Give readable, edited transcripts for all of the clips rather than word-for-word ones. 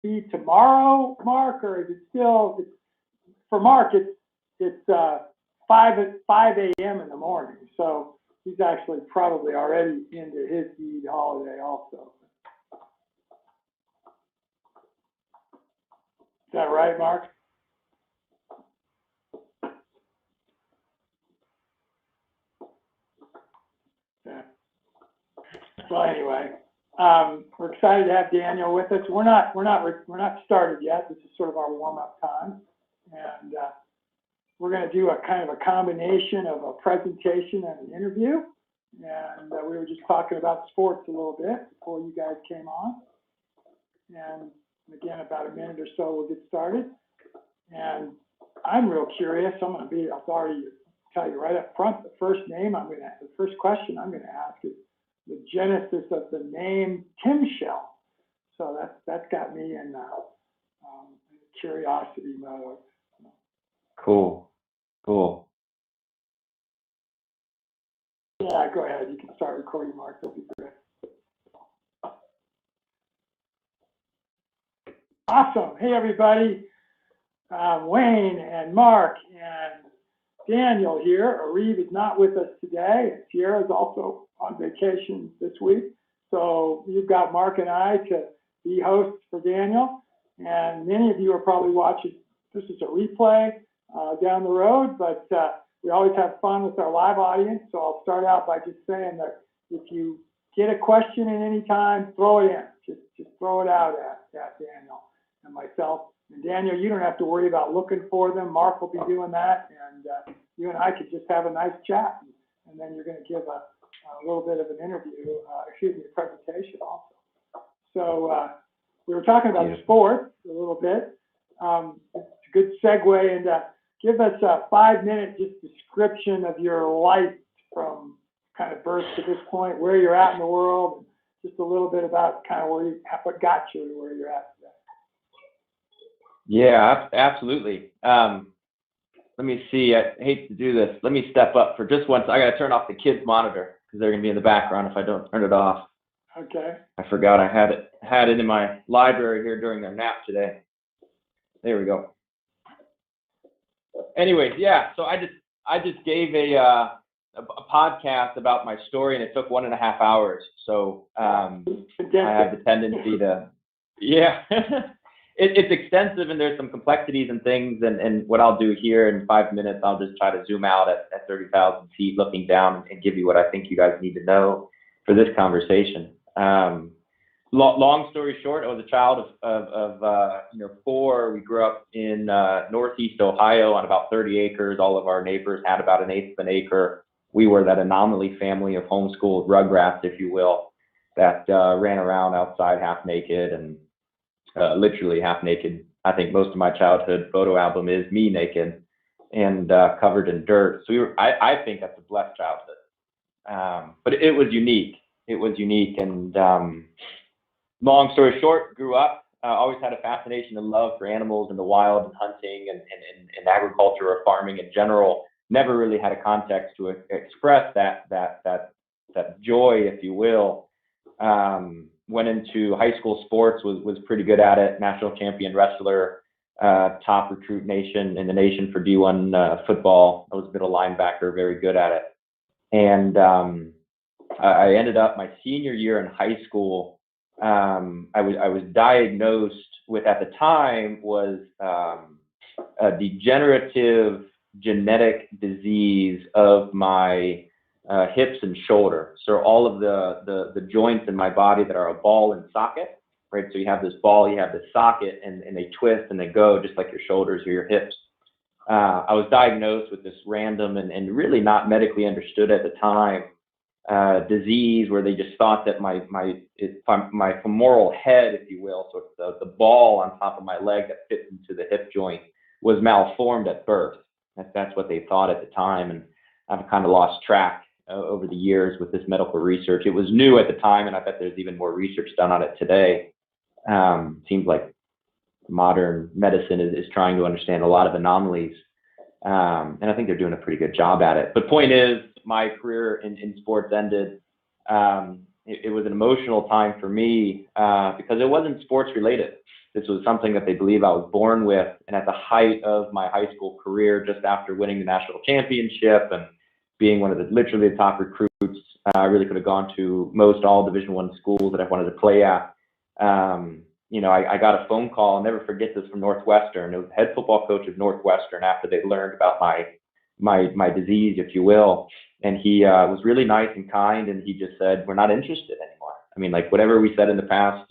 be tomorrow, Mark, or is it still, for Mark, it's 5 a.m. in the morning, so he's actually probably already into his Eid holiday also. Is that right, Mark? Yeah. Well, anyway, we're excited to have Daniel with us. We're not started yet. This is sort of our warm-up time, and we're going to do a kind of a combination of a presentation and an interview. And we were just talking about sports a little bit before you guys came on. And again, about a minute or so, we'll get started. And I'm real curious. I'll already tell you right up front, the first question I'm going to ask is the genesis of the name Timshel. So that's got me in curiosity mode. Cool. Yeah, go ahead. You can start recording, Mark. That'll be great. Awesome. Hey, everybody. Wayne and Mark and Daniel here. Arif is not with us today. Sierra is also on vacation this week. So you've got Mark and I to be hosts for Daniel. And many of you are probably watching. This is a replay down the road, but we always have fun with our live audience. So I'll start out by just saying that if you get a question at any time, throw it in. Just throw it out at Daniel and myself. And Daniel, you don't have to worry about looking for them. Mark will be doing that, and you and I could just have a nice chat. And then you're going to give a little bit of an interview, a presentation also. So we were talking about sports a little bit. It's a good segue into give us a 5-minute just description of your life from kind of birth to this point, where you're at in the world, and just a little bit about kind of what got you to where you're at today. Yeah, absolutely. Let me see. I hate to do this. Let me step up for just once. I got to turn off the kids' monitor because they're going to be in the background if I don't turn it off. Okay. I forgot I had it in my library here during their nap today. There we go. Anyways, yeah. So I just gave a podcast about my story, and it took 1.5 hours. So I have the tendency to, yeah. It's extensive, and there's some complexities and things, and what I'll do here in 5 minutes, I'll just try to zoom out at 30,000 feet looking down and give you what I think you guys need to know for this conversation. Long story short, I was a child of 4. We grew up in Northeast Ohio on about 30 acres. All of our neighbors had about 1/8 of an acre. We were that anomaly family of homeschooled rugrats, if you will, that ran around outside half naked and literally half naked. I think most of my childhood photo album is me naked and covered in dirt. So I think that's a blessed childhood. But it was unique. And long story short, grew up, always had a fascination and love for animals and the wild and hunting and agriculture or farming in general. Never really had a context to express that joy, if you will. Went into high school sports, was pretty good at it. National champion wrestler, top recruit in the nation for D1 football. I was a middle linebacker, very good at it. And I ended up my senior year in high school. I was diagnosed with, at the time, was a degenerative genetic disease of my hips and shoulder. So all of the joints in my body that are a ball and socket, right? So you have this ball, you have this socket, and they twist and they go just like your shoulders or your hips. I was diagnosed with this random and really not medically understood at the time disease where they just thought that my femoral head, if you will, so the ball on top of my leg that fits into the hip joint, was malformed at birth. That's what they thought at the time, and I've kind of lost track over the years with this medical research. It was new at the time, and I bet there's even more research done on it today. Seems like modern medicine is trying to understand a lot of anomalies, and I think they're doing a pretty good job at it. But point is, my career in sports ended. It was an emotional time for me because it wasn't sports related. This was something that they believe I was born with. And at the height of my high school career, just after winning the national championship and being one of the literally the top recruits, I really could have gone to most all Division I schools that I wanted to play at. I got a phone call, I'll never forget this, from Northwestern. It was the head football coach of Northwestern after they learned about my disease, if you will. And he was really nice and kind, and he just said, "We're not interested anymore. I mean, like, whatever we said in the past,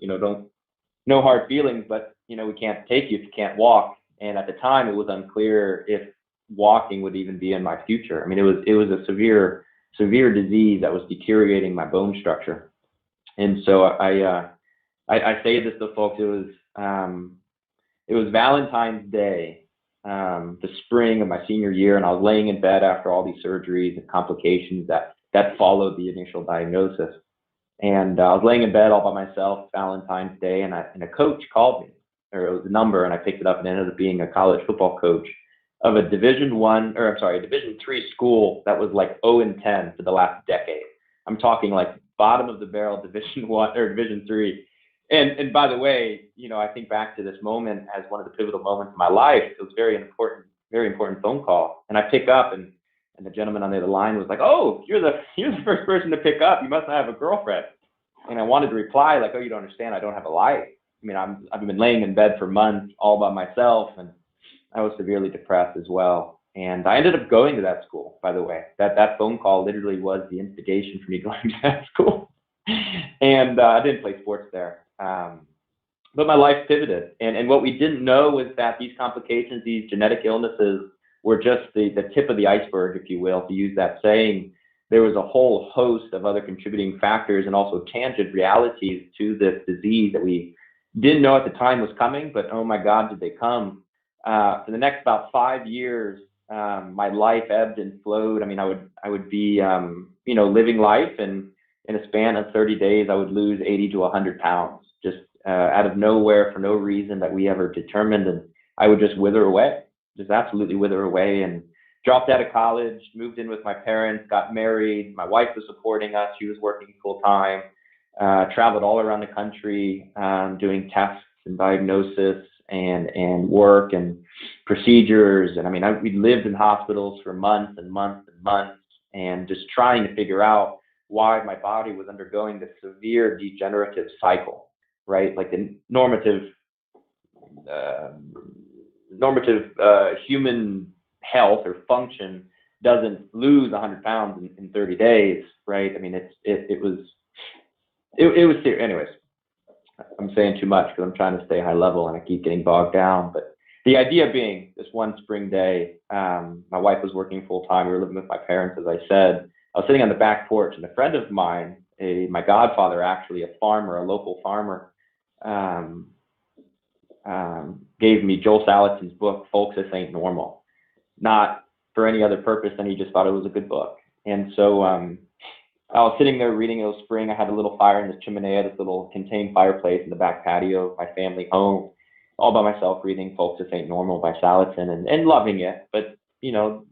no hard feelings, but, we can't take you if you can't walk." And at the time, it was unclear if walking would even be in my future. I mean, it was a severe disease that was deteriorating my bone structure. And so I say this to folks. It was Valentine's Day, the spring of my senior year, and I was laying in bed after all these surgeries and complications that followed the initial diagnosis. And I was laying in bed all by myself, Valentine's Day, and a coach called me, or it was a number, and I picked it up, and it ended up being a college football coach of a Division III school that was like 0-10 for the last decade. I'm talking like bottom of the barrel Division I or Division III. And by the way, I think back to this moment as one of the pivotal moments of my life. It was very important phone call. And I pick up, and the gentleman on the other line was like, "Oh, you're the first person to pick up. You must not have a girlfriend." And I wanted to reply like, "Oh, you don't understand. I don't have a life. I mean, I've been laying in bed for months all by myself, and I was severely depressed as well." And I ended up going to that school, by the way. That phone call literally was the instigation for me going to that school. And I didn't play sports there. But my life pivoted. And what we didn't know was that these complications, these genetic illnesses, were just the tip of the iceberg, if you will, to use that saying. There was a whole host of other contributing factors and also tangent realities to this disease that we didn't know at the time was coming, but oh my God, did they come. For the next about 5 years, my life ebbed and flowed. I mean, I would be, living life, and in a span of 30 days, I would lose 80 to 100 pounds, just out of nowhere for no reason that we ever determined. And I would just wither away, just absolutely wither away. And dropped out of college, moved in with my parents, got married. My wife was supporting us. She was working full time, traveled all around the country, doing tests and diagnosis and work and procedures. And I mean, we lived in hospitals for months and months and months, and just trying to figure out why my body was undergoing this severe degenerative cycle, right? Like the normative human health or function doesn't lose 100 pounds in 30 days, right? I mean, it was serious. Anyways, I'm saying too much because I'm trying to stay high level and I keep getting bogged down. But the idea being, this one spring day, my wife was working full time. We were living with my parents, as I said. I was sitting on the back porch, and a friend of mine, my godfather, actually, a local farmer, gave me Joel Salatin's book, Folks, This Ain't Normal. Not for any other purpose than he just thought it was a good book. And so I was sitting there reading. It was spring. I had a little fire in the chimney, this little contained fireplace in the back patio of my family home, all by myself, reading Folks, This Ain't Normal by Salatin, and loving it, but,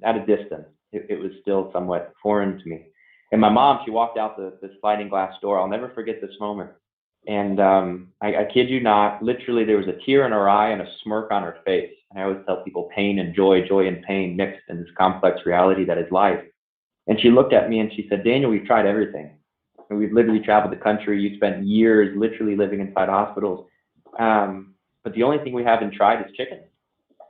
at a distance. It was still somewhat foreign to me. And my mom, she walked out the sliding glass door. I'll never forget this moment. And I kid you not, literally there was a tear in her eye and a smirk on her face. And I always tell people pain and joy and pain mixed in this complex reality that is life. And she looked at me and she said, "Daniel, we've tried everything. And we've literally traveled the country. You spent years literally living inside hospitals. But the only thing we haven't tried is chicken."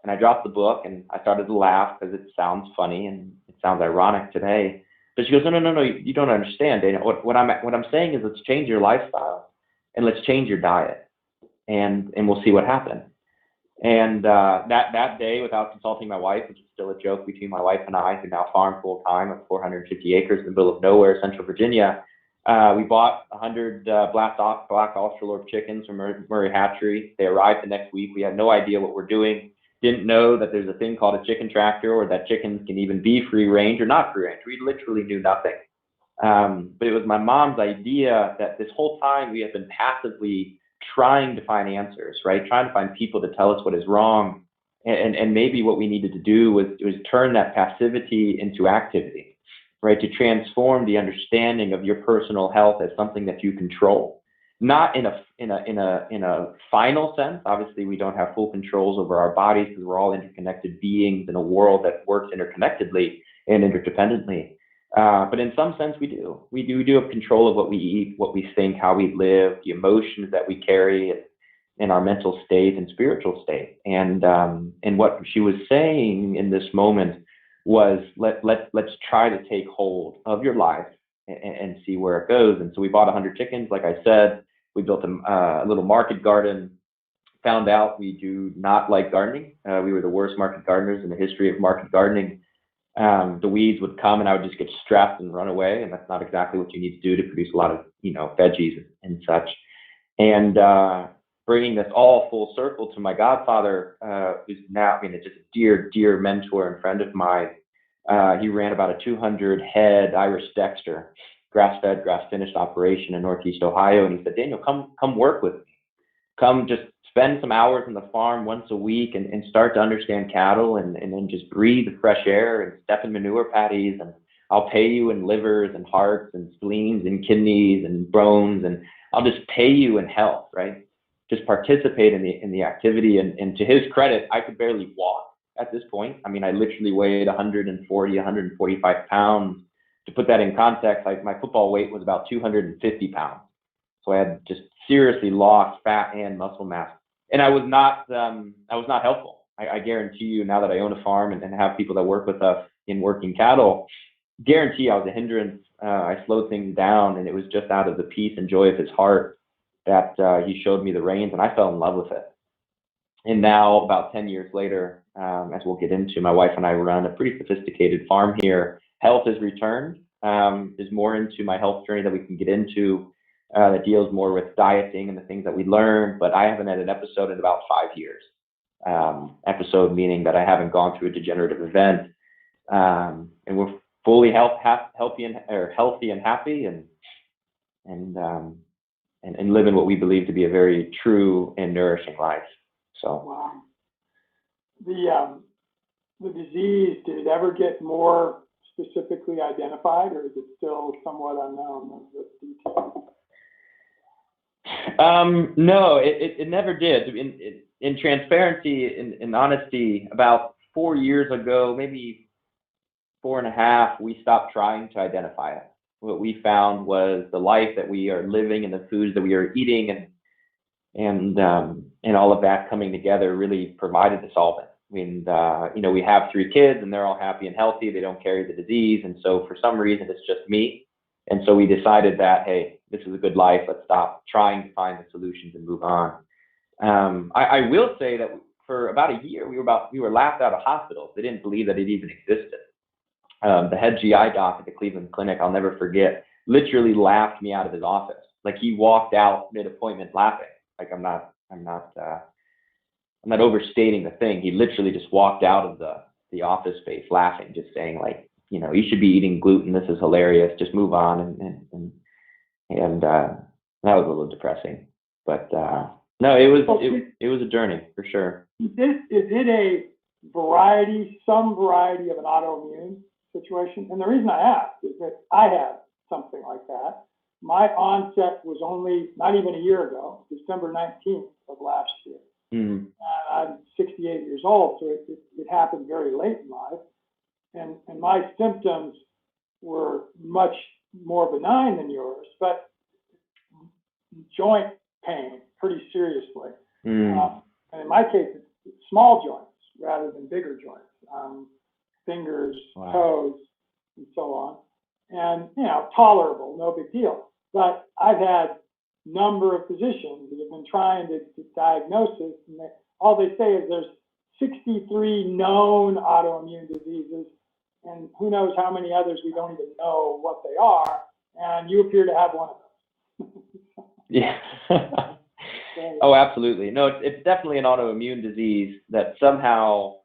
And I dropped the book and I started to laugh because it sounds funny and it sounds ironic today. But she goes, No, you don't understand, Daniel. What I'm saying is, let's change your lifestyle and let's change your diet, and we'll see what happens. And that day, without consulting my wife, which is still a joke between my wife and I, who now farm full time at 450 acres in the middle of nowhere, Central Virginia, we bought 100 black Australorp chickens from Murray Hatchery. They arrived the next week. We had no idea what we're doing. Didn't know that there's a thing called a chicken tractor, or that chickens can even be free range or not free range. We literally knew nothing. But it was my mom's idea that this whole time we had been passively trying to find answers, right? Trying to find people to tell us what is wrong. And maybe what we needed to do was turn that passivity into activity, right? To transform the understanding of your personal health as something that you control. not in a final sense. Obviously, we don't have full controls over our bodies because we're all interconnected beings in a world that works interconnectedly and interdependently. But in some sense, we do. We do have control of what we eat, what we think, how we live, the emotions that we carry in our mental state and spiritual state. And what she was saying in this moment was, let's try to take hold of your life and see where it goes. And so we bought 100 chickens, like I said. We built a little market garden. Found out we do not like gardening. We were the worst market gardeners in the history of market gardening. The weeds would come and I would just get stressed and run away. And that's not exactly what you need to do to produce a lot of, veggies and such. And bringing this all full circle to my godfather, who's now, it's just a dear, dear mentor and friend of mine. He ran about a 200 head Irish Dexter, grass-fed, grass-finished operation in Northeast Ohio. And he said, Daniel, come work with me. Come just spend some hours on the farm once a week and start to understand cattle and then just breathe the fresh air and step in manure patties. And I'll pay you in livers and hearts and spleens and kidneys and bones. And I'll just pay you in health, right? Just participate in the activity. And to his credit, I could barely walk at this point. I literally weighed 145 pounds. To put that in context, my football weight was about 250 pounds. So I had just seriously lost fat and muscle mass. And I was not helpful. I guarantee you, now that I own a farm and have people that work with us in working cattle, guarantee I was a hindrance. I slowed things down, and it was just out of the peace and joy of his heart that he showed me the reins, and I fell in love with it. And now, about 10 years later, as we'll get into, my wife and I run a pretty sophisticated farm here. Health has returned. There's more into my health journey that we can get into that deals more with dieting and the things that we learned. But I haven't had an episode in about 5 years. Episode meaning that I haven't gone through a degenerative event. And we're fully healthy and happy and living what we believe to be a very true and nourishing life. So. Wow. The disease, did it ever get more specifically identified, or is it still somewhat unknown? No, it never did. In transparency, in honesty, about 4 years ago, maybe 4.5, we stopped trying to identify it. What we found was the life that we are living and the foods that we are eating and all of that coming together really provided the solvent. We have 3 kids and they're all happy and healthy. They don't carry the disease. And so for some reason, it's just me. And so we decided that, hey, this is a good life. Let's stop trying to find the solutions and move on. I will say that for about a year, we were laughed out of hospitals. They didn't believe that it even existed. The head GI doc at the Cleveland Clinic, I'll never forget, literally laughed me out of his office. Like, he walked out mid-appointment laughing. Like, I'm not overstating the thing. He literally just walked out of the office space laughing, just saying, like, you should be eating gluten. This is hilarious. Just move on. And that was a little depressing. But no, it was a journey for sure. Is it some variety of an autoimmune situation? And the reason I ask is that I had something like that. My onset was only not even a year ago, December 19th of last year. Mm-hmm. I'm 68 years old, so it happened very late in life. And my symptoms were much more benign than yours, but joint pain pretty seriously. And in my case, it's small joints rather than bigger joints, fingers, wow, toes, and so on. And, tolerable, no big deal. But I've had a number of physicians that have been trying to diagnose it, and all they say is there's 63 known autoimmune diseases, and who knows how many others we don't even know what they are, and you appear to have one of them. Yeah. Oh, absolutely. No, it's definitely an autoimmune disease that somehow,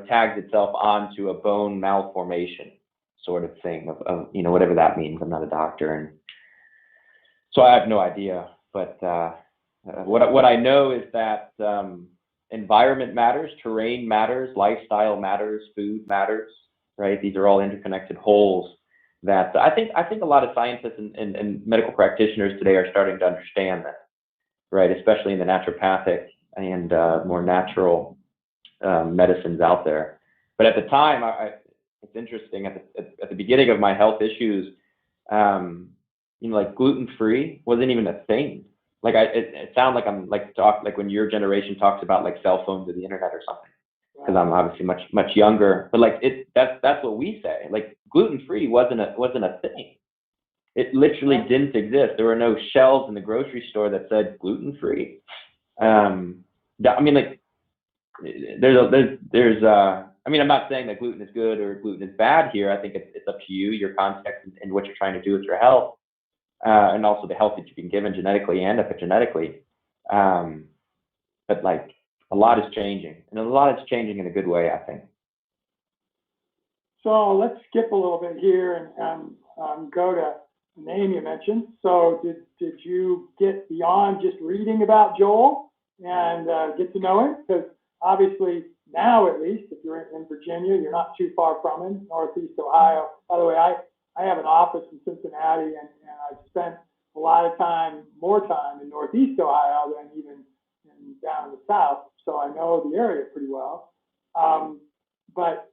tags itself onto a bone malformation sort of thing of whatever that means. I'm not a doctor, and so I have no idea. But what I know is that environment matters, terrain matters, lifestyle matters, food matters, right? These are all interconnected wholes that. I think a lot of scientists and medical practitioners today are starting to understand that, right? Especially in the naturopathic and more natural medicines out there. But at the time, it's interesting. At the beginning of my health issues, like gluten-free wasn't even a thing. Like it sounds like I'm like when your generation talks about like cell phones or the internet or something. Because I'm obviously much younger, but like that's what we say. Like gluten-free wasn't a thing. It literally didn't exist. There were no shelves in the grocery store that said gluten-free. I mean, like there's I mean, I'm not saying that gluten is good or gluten is bad here. I think it's up to you, your context, and what you're trying to do with your health, and also the health that you've been given genetically and epigenetically. But like a lot is changing, and a lot is changing in a good way, I think. So let's skip a little bit here and go to the name you mentioned. So did you get beyond just reading about Joel and get to know him? Because obviously now, at least, if you're in Virginia, you're not too far from him, Northeast Ohio. By the way, I have an office in Cincinnati, and I've spent a lot of time, more time in Northeast Ohio than even down in the South. So I know the area pretty well. But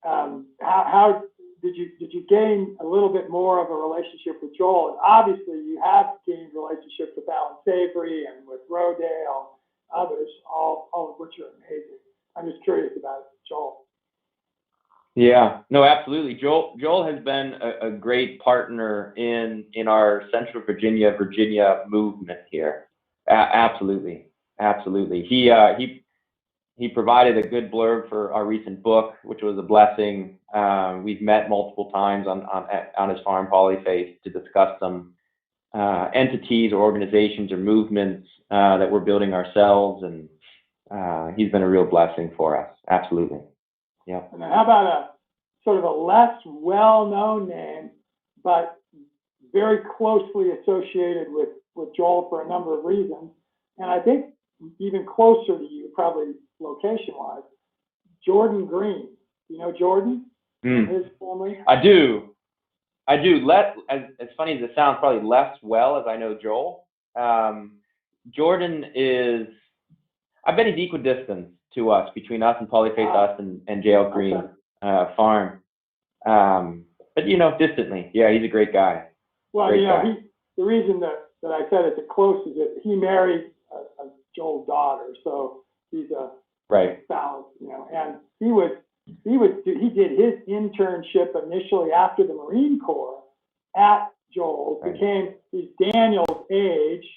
how did you gain a little bit more of a relationship with Joel? And obviously, you have gained relationships with Alan Savory and with Rodale, others, all of which are amazing. I'm just curious about Joel. Yeah, no, absolutely. Joel has been a great partner in our Central Virginia movement here. Absolutely. He provided a good blurb for our recent book, which was a blessing. We've met multiple times on his farm, Polyface, to discuss some entities or organizations or movements that we're building ourselves, and he's been a real blessing for us. Absolutely. Yeah. And how about a sort of a less well-known name, but very closely associated with Joel for a number of reasons, and I think even closer to you, probably location-wise, Jordan Green. Do you know Jordan and his family? I do. As funny as it sounds, probably less well as I know Joel. Jordan is, I bet he's equidistant to us, between us and Polyface, us and JL Green farm. But distantly. Yeah, he's a great guy. Well, the reason that I said it's a close is that he married Joel's daughter, so he's a spouse, and he did his internship initially after the Marine Corps at Joel's, he's Daniel's age,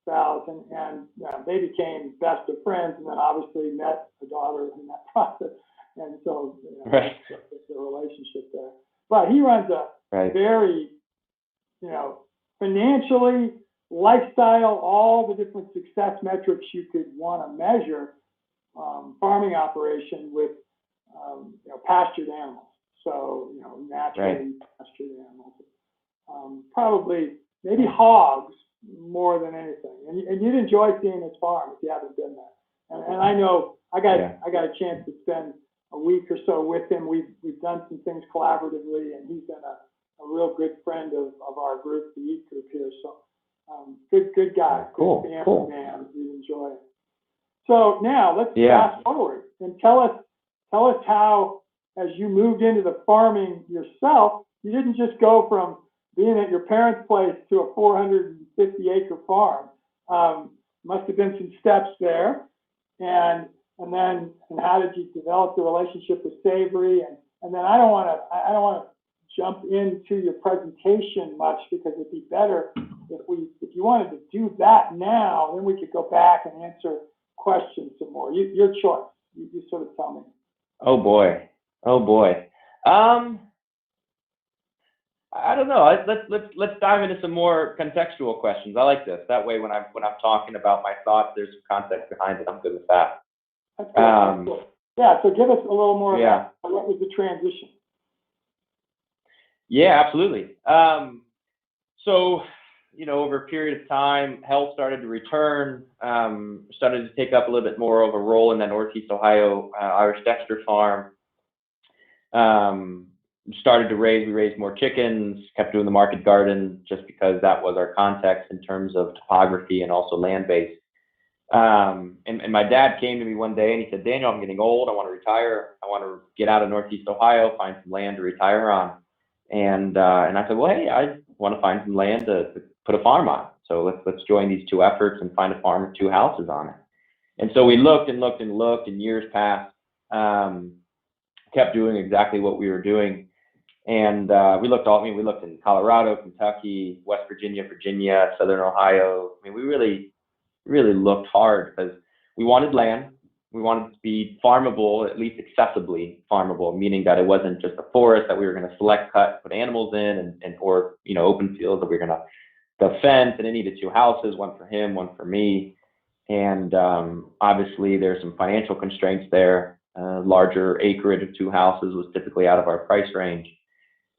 spouse, and they became best of friends, and then obviously met the daughter in that process, and so it's a relationship there. But he runs a very, financially, lifestyle, all the different success metrics you could want to measure, farming operation with pastured animals. So naturally pastured animals, probably maybe hogs more than anything. And you'd enjoy seeing his farm if you haven't been there. And I know I got a chance to spend a week or so with him. We've done some things collaboratively, and he's been a real good friend of our group, the Eat Group here. So good guy, good family man. We enjoy it. So now let's fast forward and tell us how, as you moved into the farming yourself, you didn't just go from being at your parents' place to a 450-acre farm. Must have been some steps there, and how did you develop the relationship with Savory? And then I don't want to jump into your presentation much, because it'd be better if you wanted to do that now, then we could go back and answer questions some more. Your choice. You sort of tell me. Oh boy. I don't know. Let's dive into some more contextual questions. I like this. That way, when I'm talking about my thoughts, there's some context behind it. I'm good with that. That's good. Yeah. So give us a little more. About what was the transition? Yeah, absolutely. So, over a period of time, health started to return, started to take up a little bit more of a role in that Northeast Ohio Irish Dexter farm. we raised more chickens, kept doing the market garden just because that was our context in terms of topography and also land base. And my dad came to me one day and he said, Daniel, I'm getting old. I want to retire. I want to get out of Northeast Ohio, find some land to retire on. And I said, well, hey, I want to find some land to put a farm on. So let's join these two efforts and find a farm with two houses on it. And so we looked and looked and looked, and years passed, kept doing exactly what we were doing. And we looked in Colorado, Kentucky, West Virginia, Southern Ohio. I mean, we really looked hard because we wanted land. We wanted to be farmable, at least accessibly farmable, meaning that it wasn't just a forest that we were going to select, cut, put animals in, or open fields that we were going to fence. And it needed two houses, one for him, one for me. And obviously, there's some financial constraints there. Larger acreage of two houses was typically out of our price range.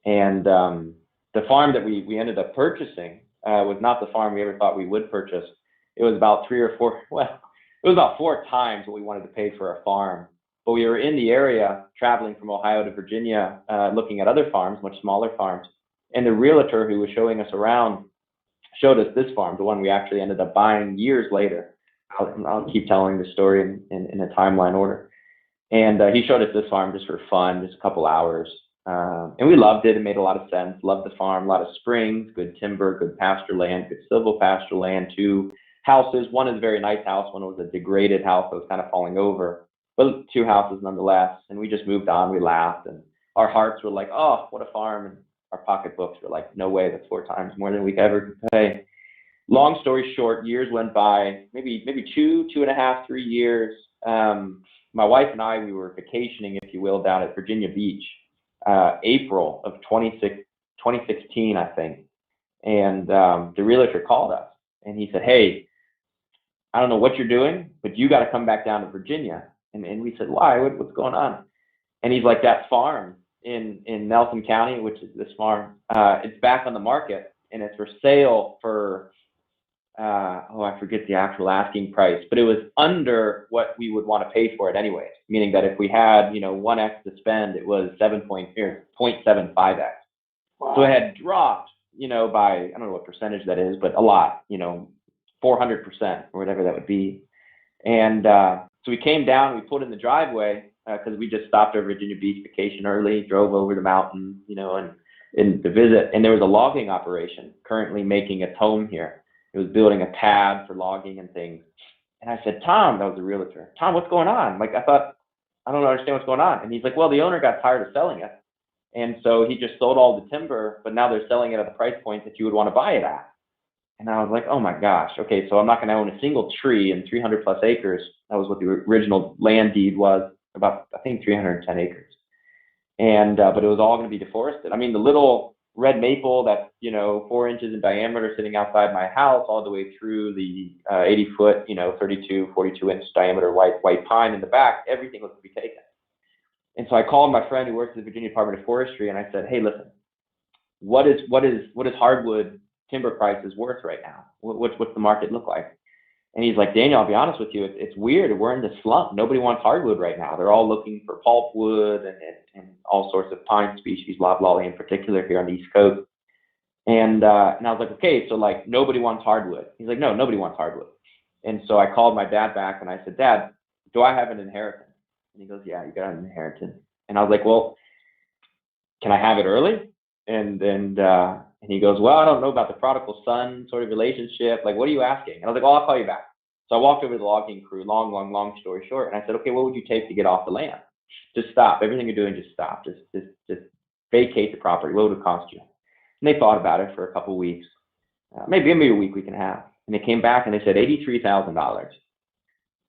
And the farm that we ended up purchasing was not the farm we ever thought we would purchase. It was about it was about 4 times what we wanted to pay for a farm. But we were in the area, traveling from Ohio to Virginia, looking at other farms, much smaller farms. And the realtor who was showing us around showed us this farm, the one we actually ended up buying years later. I'll keep telling the story in a timeline order. And he showed us this farm just for fun, just a couple hours. And we loved it. It made a lot of sense. Loved the farm, a lot of springs, good timber, good pasture land, good silvopasture land, 2 houses. One is a very nice house. One was a degraded house that was kind of falling over, but 2 houses nonetheless. And we just moved on. We laughed, and our hearts were like, oh, what a farm. And our pocketbooks were like, no way, that's 4 times more than we ever could pay. Long story short, years went by, maybe 2.5, 3 years. My wife and I, we were vacationing, if you will, down at Virginia Beach, April of 2016, I think. And the realtor called us, and he said, hey, I don't know what you're doing, but you got to come back down to Virginia. And we said, why? What's going on? And he's like, that farm in Nelson County, which is this farm, it's back on the market, and it's for sale for, I forget the actual asking price, but it was under what we would want to pay for it anyways, meaning that if we had, 1x to spend, it was 0.75x. Wow. So it had dropped, by, I don't know what percentage that is, but a lot, 400% or whatever that would be. And so we came down, we pulled in the driveway because we just stopped our Virginia Beach vacation early, drove over the mountain, and to visit. And there was a logging operation currently making its home here. It was building a pad for logging and things. And I said, Tom, that was the realtor. Tom, what's going on? Like, I don't understand what's going on. And he's like, well, the owner got tired of selling it. And so he just sold all the timber, but now they're selling it at the price point that you would want to buy it at. And I was like, oh my gosh, okay, so I'm not going to own a single tree in 300 plus acres. That was what the original land deed was, about, I think, 310 acres. And, but it was all going to be deforested. I mean, the little red maple that's, 4 inches in diameter sitting outside my house, all the way through the 80-foot, 32, 42-inch diameter white pine in the back, everything was to be taken. And so I called my friend who works at the Virginia Department of Forestry, and I said, hey, listen, what is hardwood timber prices worth right now? What's the market look like? And he's like, Daniel, I'll be honest with you, it's weird. We're in this slump. Nobody wants hardwood right now. They're all looking for pulpwood and all sorts of pine species, loblolly in particular here on the East Coast. And I was like, okay, so like nobody wants hardwood. He's like, no, nobody wants hardwood. And so I called my dad back and I said, Dad, do I have an inheritance? And he goes, yeah, you got an inheritance. And I was like, well, can I have it early? And he goes, well, I don't know about the prodigal son sort of relationship. Like, what are you asking? And I was like, well, I'll call you back. So I walked over to the logging crew, long story short. And I said, okay, what would you take to get off the land? Just stop. Everything you're doing, just stop. Just vacate the property. What would it cost you? And they thought about it for a couple of weeks, maybe a week and a half. And they came back and they said $83,000.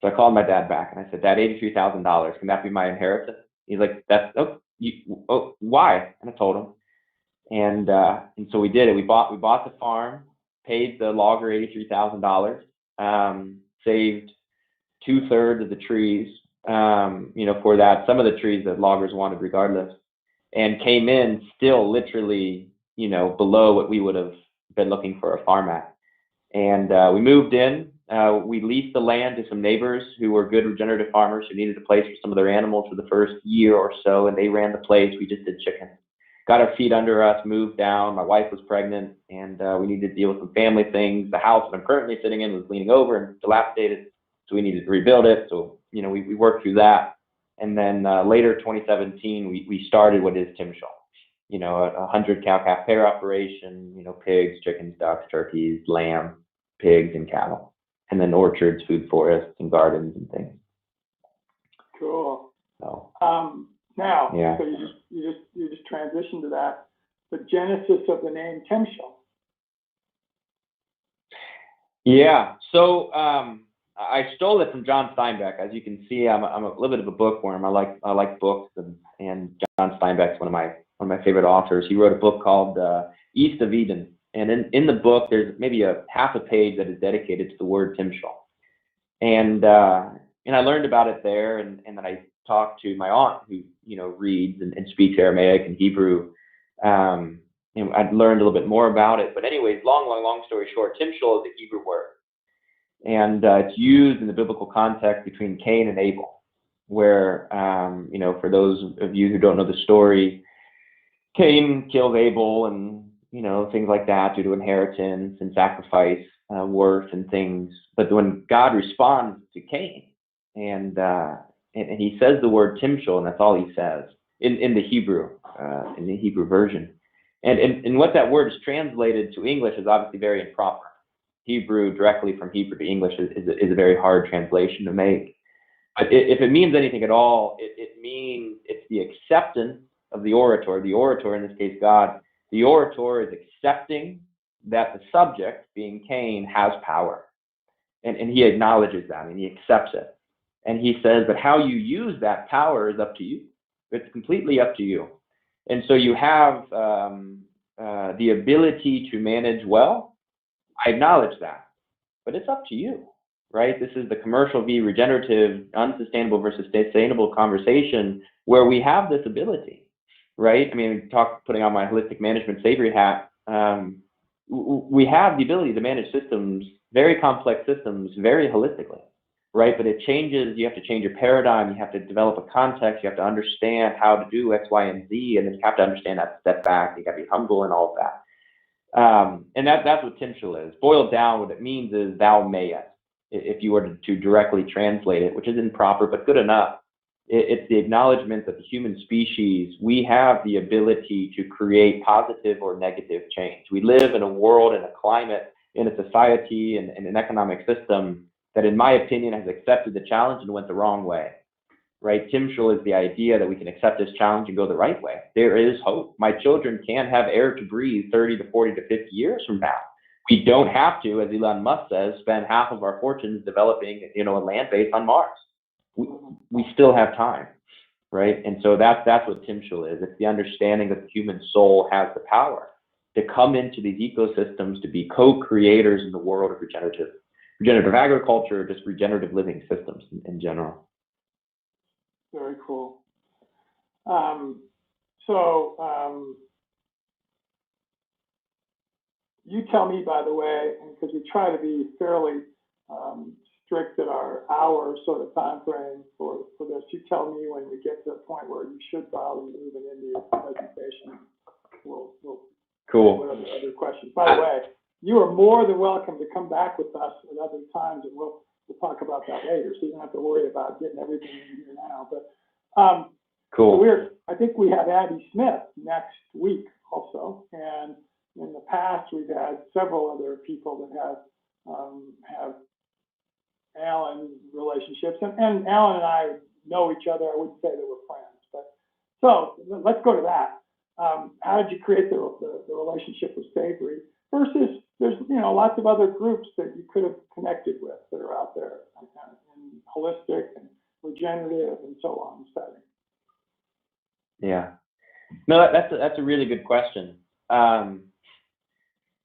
So I called my dad back and I said, Dad, $83,000. Can that be my inheritance? He's like, why? And I told him. And so we did it. We bought the farm, paid the logger $83,000, saved 2/3 of the trees, for that. Some of the trees that loggers wanted regardless, and came in still literally, below what we would have been looking for a farm at. And we moved in. We leased the land to some neighbors who were good regenerative farmers who needed a place for some of their animals for the first year or so, and they ran the place. We just did chickens. got our feet under us, moved down. My wife was pregnant, and we needed to deal with some family things. The house that I'm currently sitting in was leaning over and dilapidated, so we needed to rebuild it. So, we worked through that. And then later, 2017, we started what is Timshel. A 100-cow calf-pair operation, pigs, chickens, ducks, turkeys, lamb, pigs, and cattle. And then orchards, food forests, and gardens and things. Cool. So, now, yeah. so you just transitioned to that. The genesis of the name Timshel. Yeah. So I stole it from John Steinbeck. As you can see, I'm a little bit of a bookworm. I like books, and John Steinbeck's one of my favorite authors. He wrote a book called East of Eden, and in the book there's maybe a half a page that is dedicated to the word Timshel. And I learned about it there, and then I talked to my aunt who reads and speaks Aramaic and Hebrew, and I'd learned a little bit more about it. But anyways, long story short, Timshel is a Hebrew word, and it's used in the biblical context between Cain and Abel, where for those of you who don't know the story, Cain kills Abel, and things like that due to inheritance and sacrifice worth and things. But when God responds to Cain, and he says the word Timshel, and that's all he says in the Hebrew version. And what that word is translated to English is obviously very improper. Hebrew directly from Hebrew to English is a very hard translation to make. But if it means anything at all, it means it's the acceptance of the orator. The orator, in this case God, the orator is accepting that the subject, being Cain, has power. And he acknowledges that, and he accepts it. And he says, but how you use that power is up to you. It's completely up to you. And so you have the ability to manage well. I acknowledge that. But it's up to you, right? This is the commercial v. regenerative, unsustainable versus sustainable conversation where we have this ability, right? I mean, putting on my holistic management savory hat, we have the ability to manage systems, very complex systems, very holistically, right? But it changes. You have to change your paradigm. You have to develop a context. You have to understand how to do X, Y, and Z, and then you have to understand that step back. You got to be humble and all of that. And that's what Timshel is. Boiled down, what it means is thou mayest, if you were to directly translate it, which is improper, but good enough. It's the acknowledgement that the human species, we have the ability to create positive or negative change. We live in a world, in a climate, in a society, and an economic system that, in my opinion, has accepted the challenge and went the wrong way, right? Timshel is the idea that we can accept this challenge and go the right way. There is hope. My children can have air to breathe 30 to 40 to 50 years from now. We don't have to, as Elon Musk says, spend half of our fortunes developing, a land base on Mars. We still have time, right? And so that's what Timshel is. It's the understanding that the human soul has the power to come into these ecosystems, to be co-creators in the world of regenerative agriculture, just regenerative living systems in general. Very cool. You tell me, by the way, because we try to be fairly strict in our hour sort of time frame for this. You tell me when we get to the point where you should probably move it into your presentation. We'll cool. What other questions? By the way, you are more than welcome to come back with us at other times, and we'll talk about that later. So you don't have to worry about getting everything in here now. But cool. So I think we have Abby Smith next week also, and in the past we've had several other people that have Alan relationships, and Alan and I know each other. I wouldn't say that we're friends, but so let's go to that. How did you create the relationship with Savory versus there's lots of other groups that you could have connected with that are out there in holistic and regenerative and so on setting. Yeah, no, that's a really good question.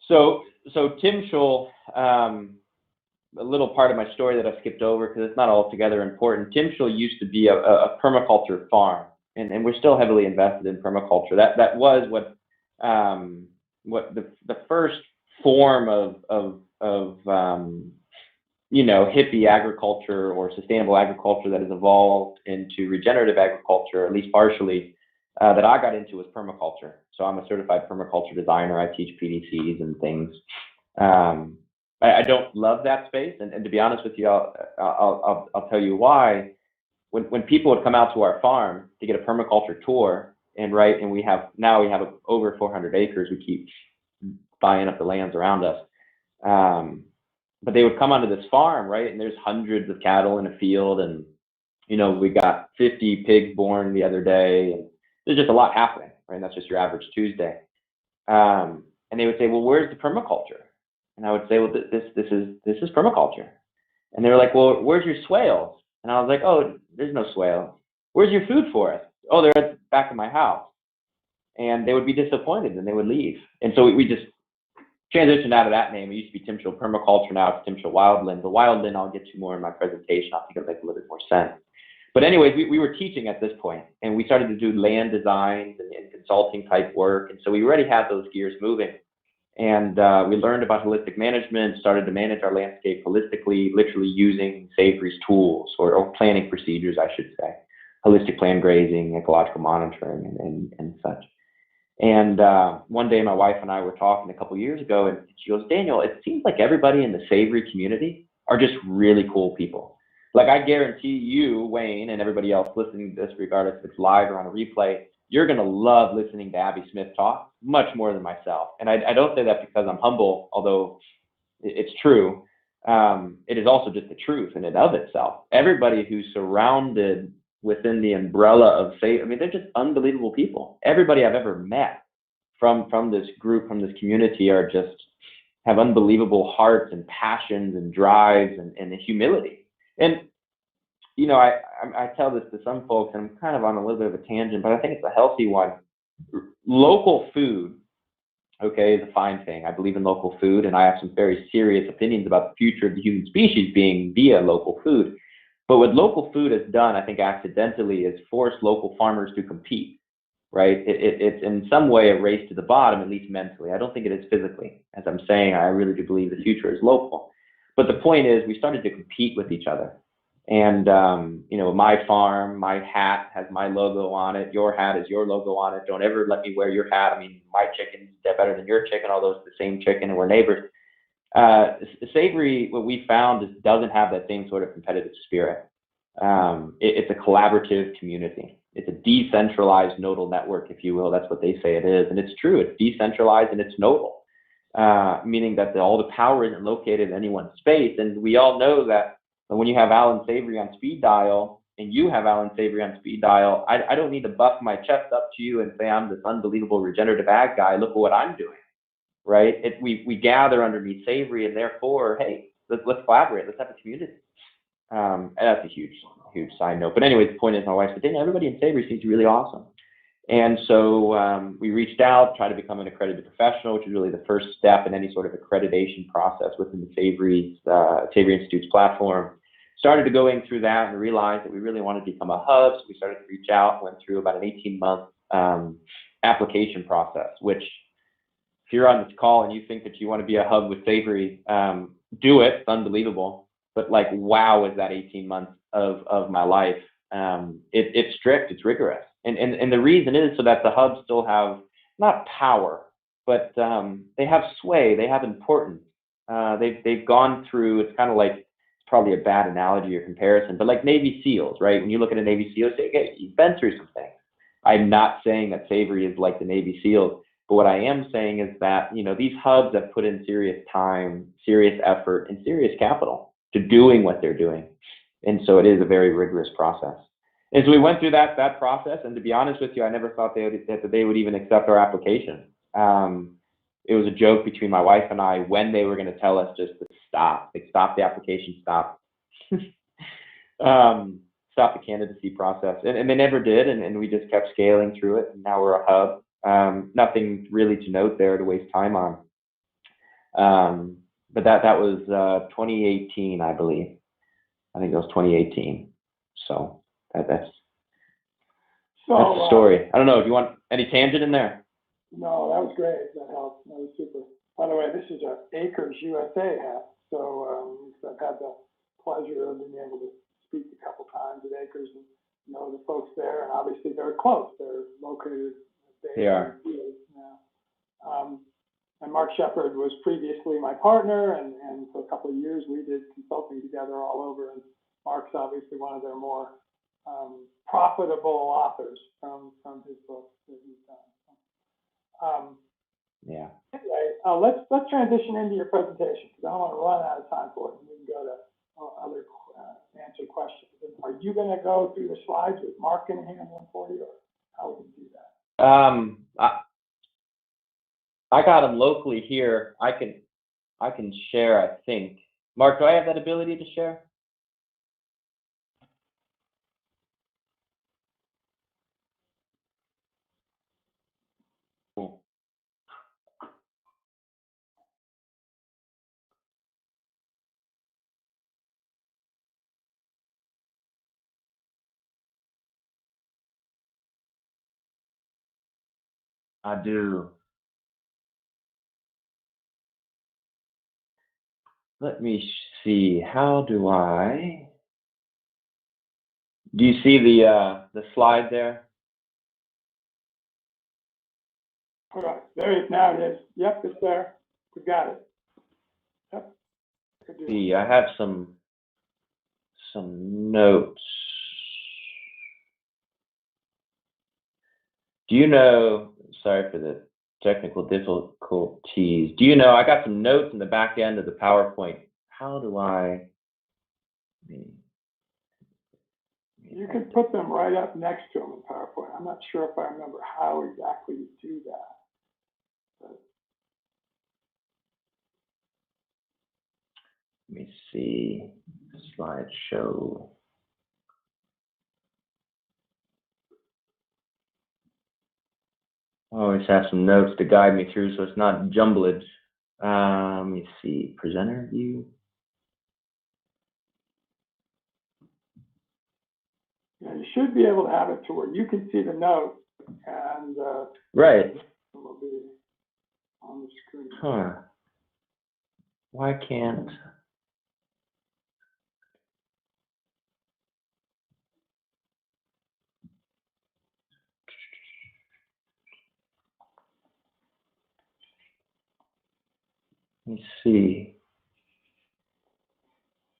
So Timshel, a little part of my story that I skipped over because it's not altogether important. Timshel used to be a permaculture farm, and we're still heavily invested in permaculture. That was what the first form of hippie agriculture or sustainable agriculture that has evolved into regenerative agriculture, at least partially, that I got into was permaculture. So I'm a certified permaculture designer. I teach PDCs and things. I don't love that space, and to be honest with you, I'll tell you why. When people would come out to our farm to get a permaculture tour, and we have over 400 acres. We keep buying up the lands around us. But they would come onto this farm, right? And there's hundreds of cattle in a field, and we got 50 pigs born the other day, and there's just a lot happening, right? And that's just your average Tuesday. And they would say, well, where's the permaculture? And I would say, well, this is permaculture. And they were like, well, where's your swales? And I was like, oh, there's no swales. Where's your food forest? Oh, they're at the back of my house. And they would be disappointed, and they would leave. And so we just transitioned out of that name. It used to be Timshel Permaculture. Now it's Timshel Wildland. The Wildland I'll get to more in my presentation. I think it'll make a little bit more sense. But anyways, we were teaching at this point, and we started to do land designs and consulting type work. And so we already had those gears moving. And we learned about holistic management, started to manage our landscape holistically, literally using Savory's tools or planning procedures, I should say, holistic plan grazing, ecological monitoring, and such. And one day my wife and I were talking a couple years ago, and she goes, Daniel, it seems like everybody in the Savory community are just really cool people. Like, I guarantee you, Wayne, and everybody else listening to this, regardless if it's live or on a replay, you're going to love listening to Abby Smith talk much more than myself. And I don't say that because I'm humble, although it's true. It is also just the truth in and of itself. Everybody who's surrounded within the umbrella of they're just unbelievable people. Everybody I've ever met from this group, from this community, have unbelievable hearts and passions and drives and humility. And I tell this to some folks, and I'm kind of on a little bit of a tangent, but I think it's a healthy one. Local food, okay, is a fine thing. I believe in local food, and I have some very serious opinions about the future of the human species being via local food. But what local food has done, I think accidentally, is forced local farmers to compete, right? It's in some way a race to the bottom, at least mentally. I don't think it is physically. As I'm saying, I really do believe the future is local. But the point is, we started to compete with each other. And, my farm, my hat has my logo on it. Your hat is your logo on it. Don't ever let me wear your hat. I mean, my chicken's better than your chicken, although it's the same chicken and we're neighbors. Savory, what we found, just doesn't have that same sort of competitive spirit. It's a collaborative community. It's a decentralized nodal network, if you will. That's what they say it is. And it's true. It's decentralized and it's nodal, meaning that all the power isn't located in any one space. And we all know that when you have Alan Savory on speed dial and you have Alan Savory on speed dial, I don't need to buff my chest up to you and say I'm this unbelievable regenerative ag guy. Look at what I'm doing, right? We gather underneath Savory, and therefore, hey, let's collaborate. Let's have a community. And that's a huge side note. But anyways, the point is, my wife said, Daniel, everybody in Savory seems really awesome. And so we reached out, tried to become an accredited professional, which is really the first step in any sort of accreditation process within the Savory Institute's platform. Started to going through that and realized that we really wanted to become a hub. So we started to reach out, went through about an 18-month application process, which if you're on this call and you think that you want to be a hub with Savory, do it. It's unbelievable. But wow, is that 18 months of my life. It's strict, it's rigorous. And the reason is so that the hubs still have not power, but they have sway, they have importance. They've gone through, it's kind of like, probably a bad analogy or comparison, but like Navy SEALs, right? When you look at a Navy SEAL, say, okay, you've been through some things. I'm not saying that Savory is like the Navy SEALs, but what I am saying is that, these hubs have put in serious time, serious effort, and serious capital to doing what they're doing. And so it is a very rigorous process. And so we went through that process, and to be honest with you, I never thought that they would even accept our application. It was a joke between my wife and I when they were going to tell us just to stop. Like, stop the application, stop. Stop the candidacy process. And they never did, and we just kept scaling through it, and now we're a hub. Nothing really to note there to waste time on. But that was 2018, I believe. I think it was 2018. So that's the story. I don't know if you want any tangent in there. No, that was great. That helped. That was super. By the way, this is a Acres USA hat. So I've had the pleasure of being able to speak a couple times at Acres and know the folks there. And obviously they're close. They're located. They are. Now. And Mark Shepard was previously my partner, and for a couple of years we did consulting together all over. And Mark's obviously one of their more profitable authors from his books that he's done. Yeah. Anyway, let's transition into your presentation because I don't want to run out of time for it. And we can go to other answer questions. Are you going to go through the slides with Mark in hand one for you, or how would you do that? I got them locally here. I can share, I think. Mark, do I have that ability to share? Cool. I do. Let me see. How do I? Do you see the slide there? Hold on. There, now it is. Yep, it's there. We got it. Yep. See, I have some notes. Do you know? Sorry for the technical difficulties. Do you know? I got some notes in the back end of the PowerPoint. How do I? You could put them right up next to them in PowerPoint. I'm not sure if I remember how exactly you do that. But let me see. Slideshow. I always have some notes to guide me through so it's not jumbled. Let me see. Presenter view. yeah, you should be able to have it to where you can see the notes and Right. it will be on the screen. Huh. Why can't? Let me see.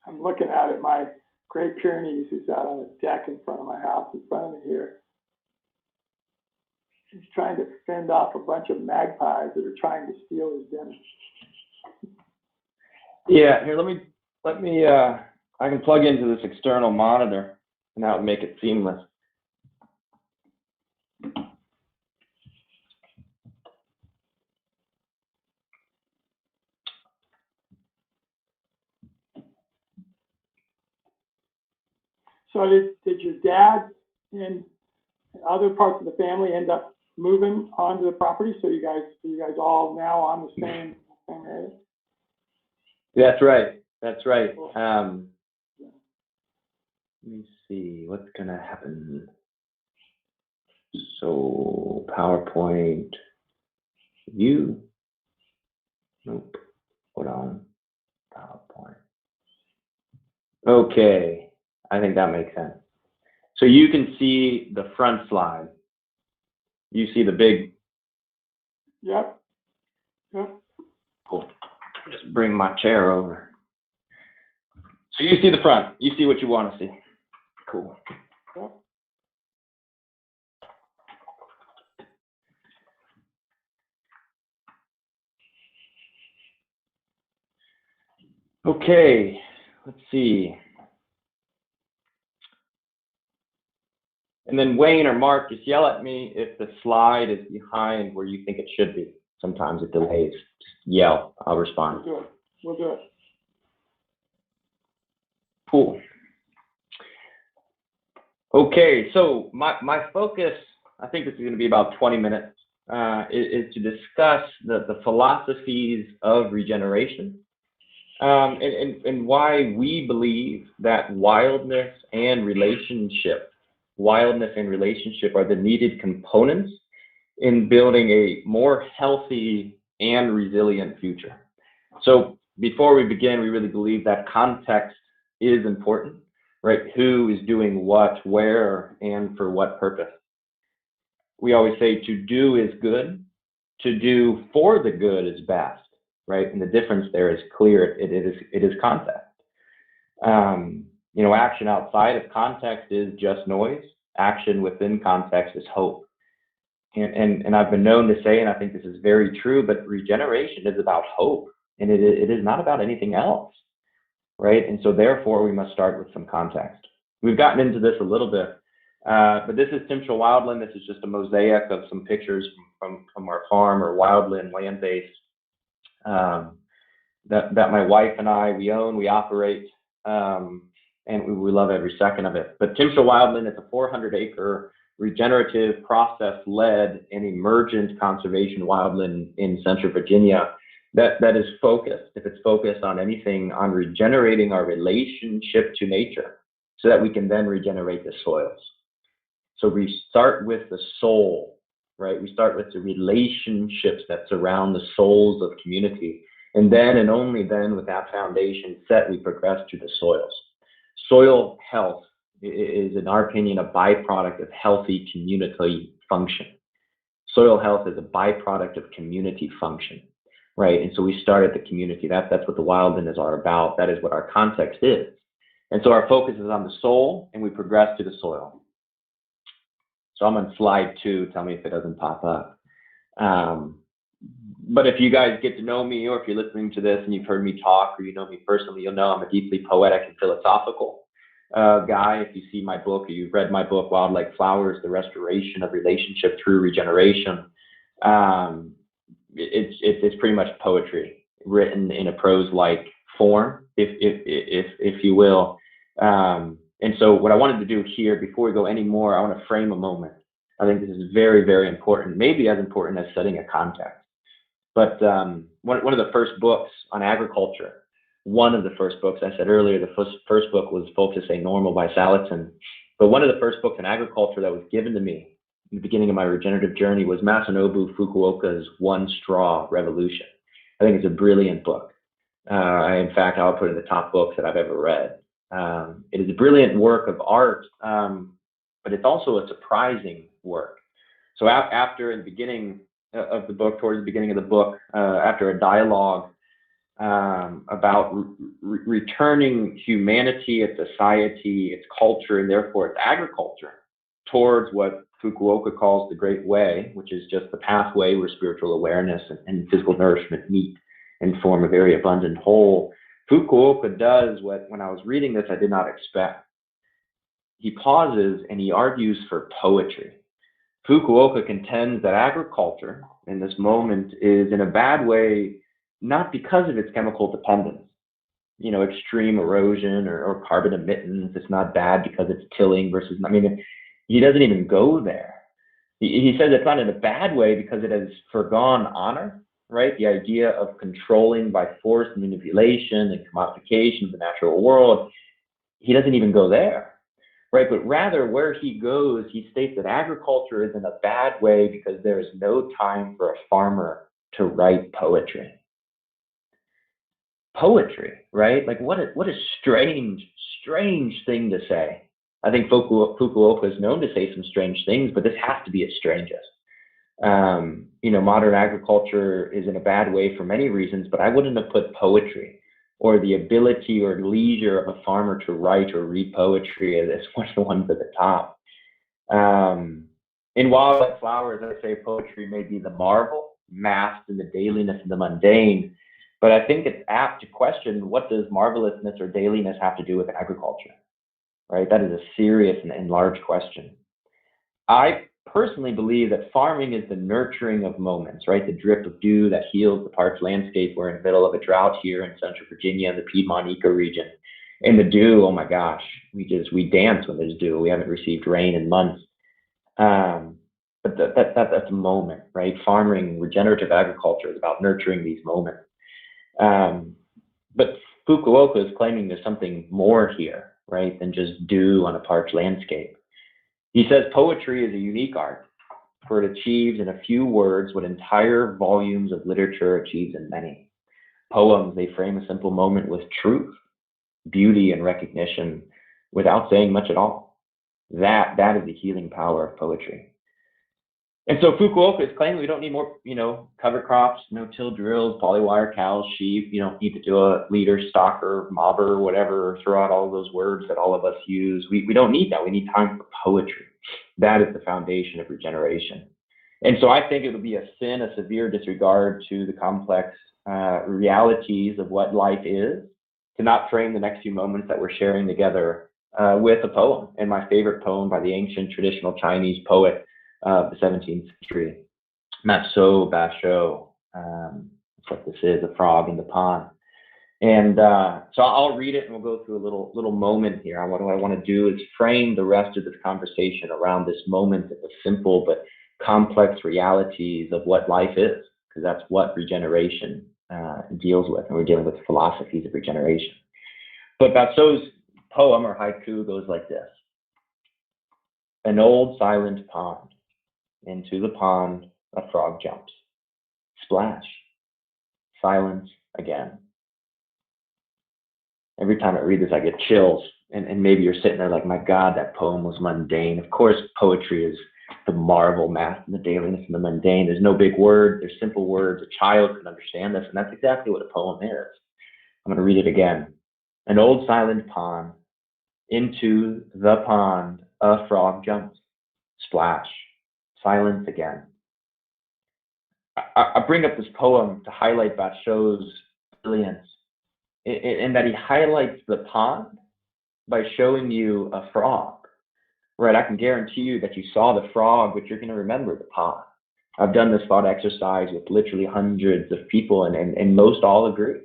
I'm looking out at my Great Pyrenees who's out on a deck in front of my house in front of me here. He's trying to fend off a bunch of magpies that are trying to steal his dinner. Yeah, here, let me, I can plug into this external monitor and that would make it seamless. So did your dad and other parts of the family end up moving onto the property? So you guys all now on the same area? That's right. That's right. Cool. Let me see what's gonna happen. So PowerPoint view. Nope. Hold on. PowerPoint. Okay. I think that makes sense. So you can see the front slide. You see the big. Yep. Yep. Cool. Just bring my chair over. So you see the front. You see what you want to see. Cool. Yep. Okay. Let's see. And then Wayne or Mark, just yell at me if the slide is behind where you think it should be. Sometimes it delays. Just yell. I'll respond. We'll do it. We'll do it. Cool. Okay, so my focus, I think this is going to be about 20 minutes, is to discuss the philosophies of regeneration and why we believe that wildness and relationship are the needed components in building a more healthy and resilient future. So before we begin, we really believe that context is important, right? Who is doing what, where, and for what purpose. we always say to do is good, to do for the good is best, right? And the difference there is clear. It is context. Action outside of context is just noise. Action within context is hope. And I've been known to say, and I think this is very true, but regeneration is about hope, and it is not about anything else, right? And so therefore, we must start with some context. We've gotten into this a little bit, but this is Timshel Wildland. This is just a mosaic of some pictures from our farm or wildland land base that my wife and I, we own, we operate, and we love every second of it. But Timshel Wildland is a 400-acre regenerative, process-led, and emergent conservation wildland in Central Virginia that is focused, if it's focused on anything, on regenerating our relationship to nature so that we can then regenerate the soils. So we start with the soul, right? We start with the relationships that surround the souls of community. And then, and only then, with that foundation set, we progress to the soils. Soil health is, in our opinion, a byproduct of healthy community function. Soil health is a byproduct of community function, right? And so we start at the community. That's what the wildland is all about. That is what our context is. And so our focus is on the soul, and we progress to the soil. So I'm on slide 2. Tell me if it doesn't pop up. But if you guys get to know me, or if you're listening to this and you've heard me talk, or you know me personally, you'll know I'm a deeply poetic and philosophical guy. If you see my book, or you've read my book, Wild Like Flowers, The Restoration of Relationship Through Regeneration, it's pretty much poetry written in a prose-like form, if you will. And so what I wanted to do here, before we go any more, I want to frame a moment. I think this is very, very important, maybe as important as setting a context. But one of the first books on agriculture, one of the first books, I said earlier, the first book was Focus A Normal by Salatin. But one of the first books on agriculture that was given to me in the beginning of my regenerative journey was Masanobu Fukuoka's One Straw Revolution. I think it's a brilliant book. In fact, I'll put it in the top books that I've ever read. It is a brilliant work of art, but it's also a surprising work. So after, in the beginning of the book, towards the beginning of the book, after a dialogue about returning humanity, its society, its culture, and therefore its agriculture towards what Fukuoka calls the Great Way, which is just the pathway where spiritual awareness and physical nourishment meet and form a very abundant whole. Fukuoka does what, when I was reading this, I did not expect. He pauses and he argues for poetry. Fukuoka contends that agriculture in this moment is in a bad way, not because of its chemical dependence, extreme erosion or carbon emittance. It's not bad because it's tilling versus, he doesn't even go there. He says it's not in a bad way because it has forgone honor, right? The idea of controlling by force and manipulation and commodification of the natural world. He doesn't even go there, right? But rather where he goes, he states that agriculture is in a bad way because there is no time for a farmer to write poetry. Poetry, right? Like what a strange thing to say. I think Fukuoka is known to say some strange things, but this has to be its strangest. Modern agriculture is in a bad way for many reasons, but I wouldn't have put poetry or the ability or leisure of a farmer to write or read poetry as one of the ones at the top. In Wild Like Flowers, I say poetry may be the marvel, masked in the dailiness and the mundane, but I think it's apt to question, what does marvelousness or dailiness have to do with agriculture? Right? That is a serious and large question. I personally believe that farming is the nurturing of moments, right? The drip of dew that heals the parched landscape. We're in the middle of a drought here in Central Virginia, the Piedmont ecoregion. And the dew, oh my gosh, we dance when there's dew. We haven't received rain in months. But that's a moment, right? Farming, regenerative agriculture is about nurturing these moments. But Fukuoka is claiming there's something more here, right, than just dew on a parched landscape. He says poetry is a unique art, for it achieves in a few words what entire volumes of literature achieves in many. Poems, they frame a simple moment with truth, beauty, and recognition without saying much at all. That is the healing power of poetry. And so Fukuoka is claiming we don't need more, cover crops, no-till drills, polywire cows, sheep. You don't need to do a leader, stalker, mobber, whatever, throw out all of those words that all of us use. We don't need that. We need time for poetry. That is the foundation of regeneration. And so I think it would be a sin, a severe disregard to the complex realities of what life is, to not frame the next few moments that we're sharing together with a poem. And my favorite poem by the ancient traditional Chinese poet of the 17th century, Matso Basho. That's what this is, a frog in the pond. And so I'll read it and we'll go through a little moment here. What I want to do is frame the rest of this conversation around this moment of the simple but complex realities of what life is, because that's what regeneration deals with, and we're dealing with philosophies of regeneration. But Batso's poem or haiku goes like this. An old silent pond. Into the pond a frog jumps. Splash. Silence again. Every time I read this, I get chills. And maybe you're sitting there like, my God, that poem was mundane. Of course, poetry is the marvel, math, and the dailiness and the mundane. There's no big word. There's simple words. A child can understand this, and that's exactly what a poem is. I'm going to read it again. An old silent pond. Into the pond a frog jumps. Splash. Silence again. I bring up this poem to highlight Basho's brilliance, in that he highlights the pond by showing you a frog. Right, I can guarantee you that you saw the frog, but you're going to remember the pond. I've done this thought exercise with literally hundreds of people, and most all agree.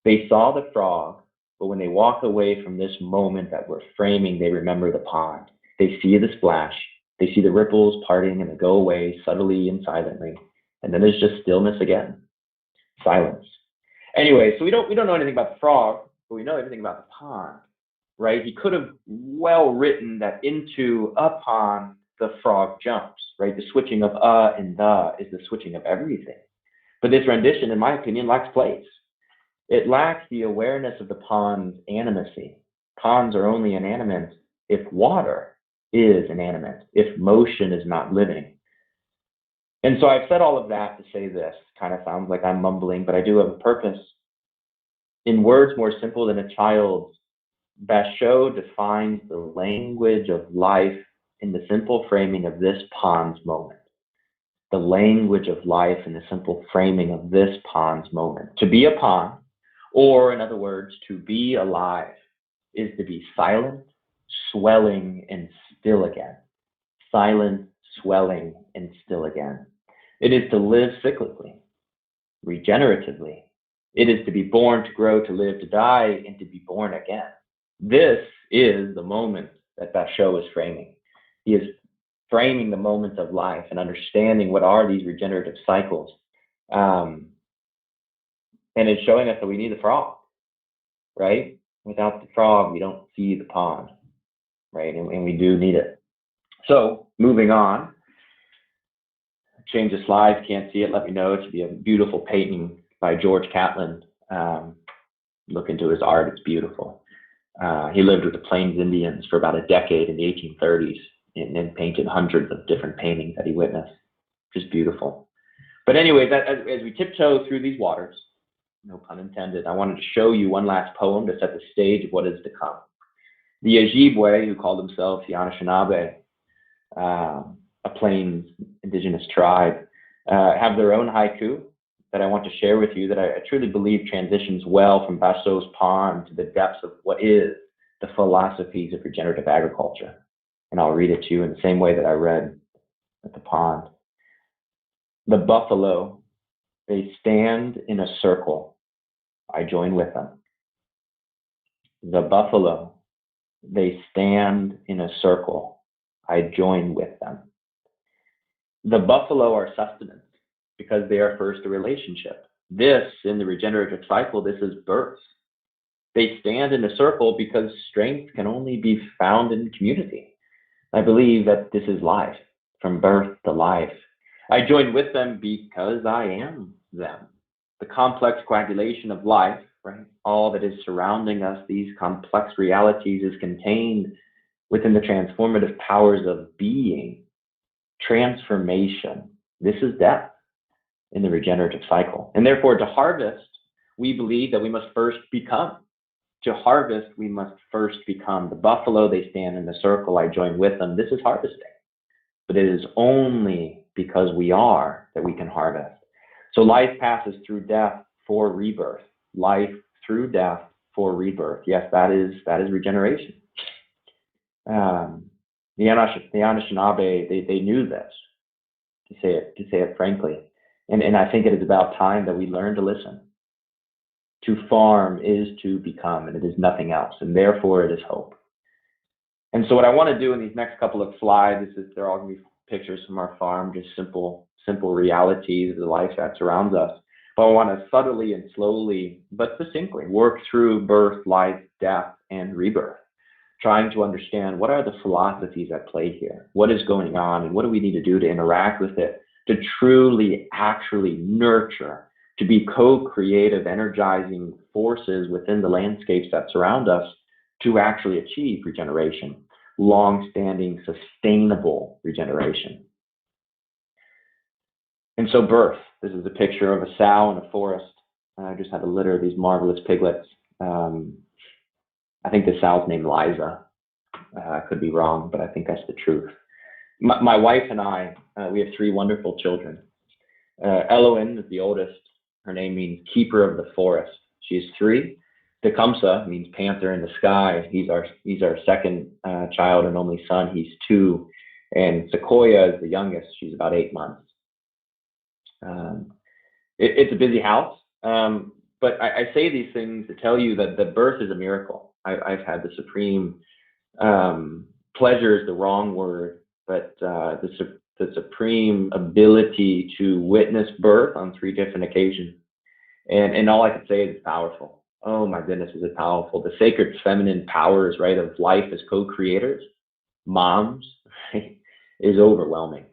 They saw the frog, but when they walk away from this moment that we're framing, they remember the pond. They see the splash, they see the ripples parting, and they go away subtly and silently. And then there's just stillness again, silence. Anyway, so we don't know anything about the frog, but we know everything about the pond. Right? He could have well written that into a pond, the frog jumps, right? The switching of and the is the switching of everything. But this rendition, in my opinion, lacks place. It lacks the awareness of the pond's animacy. Ponds are only inanimate if water is inanimate, if motion is not living. And so I've said all of that to say this. Kind of sounds like I'm mumbling, but I do have a purpose. In words more simple than a child's, Basho defines the language of life in the simple framing of this pond's moment. The language of life in the simple framing of this pond's moment. To be a pond, or in other words, to be alive, is to be silent, swelling, and still again. Silent, swelling, and still again. It is to live cyclically, regeneratively. It is to be born, to grow, to live, to die, and to be born again. This is the moment that Basho is framing. He is framing the moments of life and understanding what are these regenerative cycles. And it's showing us that we need the frog, right? Without the frog, we don't see the pond, right? And we do need it. So moving on, change the slides, can't see it, let me know. It should be a beautiful painting by George Catlin. Look into his art, it's beautiful. He lived with the Plains Indians for about a decade in the 1830s and painted hundreds of different paintings that he witnessed. Just beautiful. But anyways, as we tiptoe through these waters, no pun intended, I wanted to show you one last poem to set the stage of what is to come. The Ojibwe, who called themselves the Anishinaabe, a Plains indigenous tribe, have their own haiku that I want to share with you that I truly believe transitions well from Basho's pond to the depths of what is the philosophies of regenerative agriculture. And I'll read it to you in the same way that I read at the pond. The buffalo, they stand in a circle. I join with them. The buffalo, they stand in a circle. I join with them. The buffalo are sustenance, because they are first a relationship. This, in the regenerative cycle, this is birth. They stand in a circle because strength can only be found in community. I believe that this is life, from birth to life. I join with them because I am them. The complex coagulation of life, right? All that is surrounding us, these complex realities, is contained within the transformative powers of being, transformation. This is death in the regenerative cycle. And therefore, to harvest, we believe that we must first become. To harvest, we must first become. The buffalo, they stand in the circle, I join with them. This is harvesting. But it is only because we are that we can harvest. So life passes through death for rebirth. Life through death for rebirth. Yes, that is regeneration. The Anishinaabe, they knew this, to say it frankly. And I think it is about time that we learn to listen. To farm is to become, and it is nothing else, and therefore it is hope. And so what I want to do in these next couple of slides is they're all going to be pictures from our farm, just simple realities of the life that surrounds us. But I want to subtly and slowly, but succinctly, work through birth, life, death, and rebirth, trying to understand what are the philosophies at play here, what is going on, and what do we need to do to interact with it, to truly, actually nurture, to be co-creative, energizing forces within the landscapes that surround us to actually achieve regeneration, long-standing, sustainable regeneration. And so birth, this is a picture of a sow in a forest. I just had a litter of these marvelous piglets. I think the sow's named Liza. I could be wrong, but I think that's the truth. My wife and I, we have 3 wonderful children. Eloin is the oldest. Her name means keeper of the forest. She's 3. Tecumseh means panther in the sky. He's our second child and only son. He's 2. And Sequoia is the youngest. She's about 8 months. It's a busy house. But I say these things to tell you that the birth is a miracle. I've had the supreme pleasure is the wrong word, but the supreme ability to witness birth on 3 different occasions. And all I can say is it's powerful. Oh my goodness, is it powerful. The sacred feminine powers, right, of life as co-creators, moms, right, is overwhelming.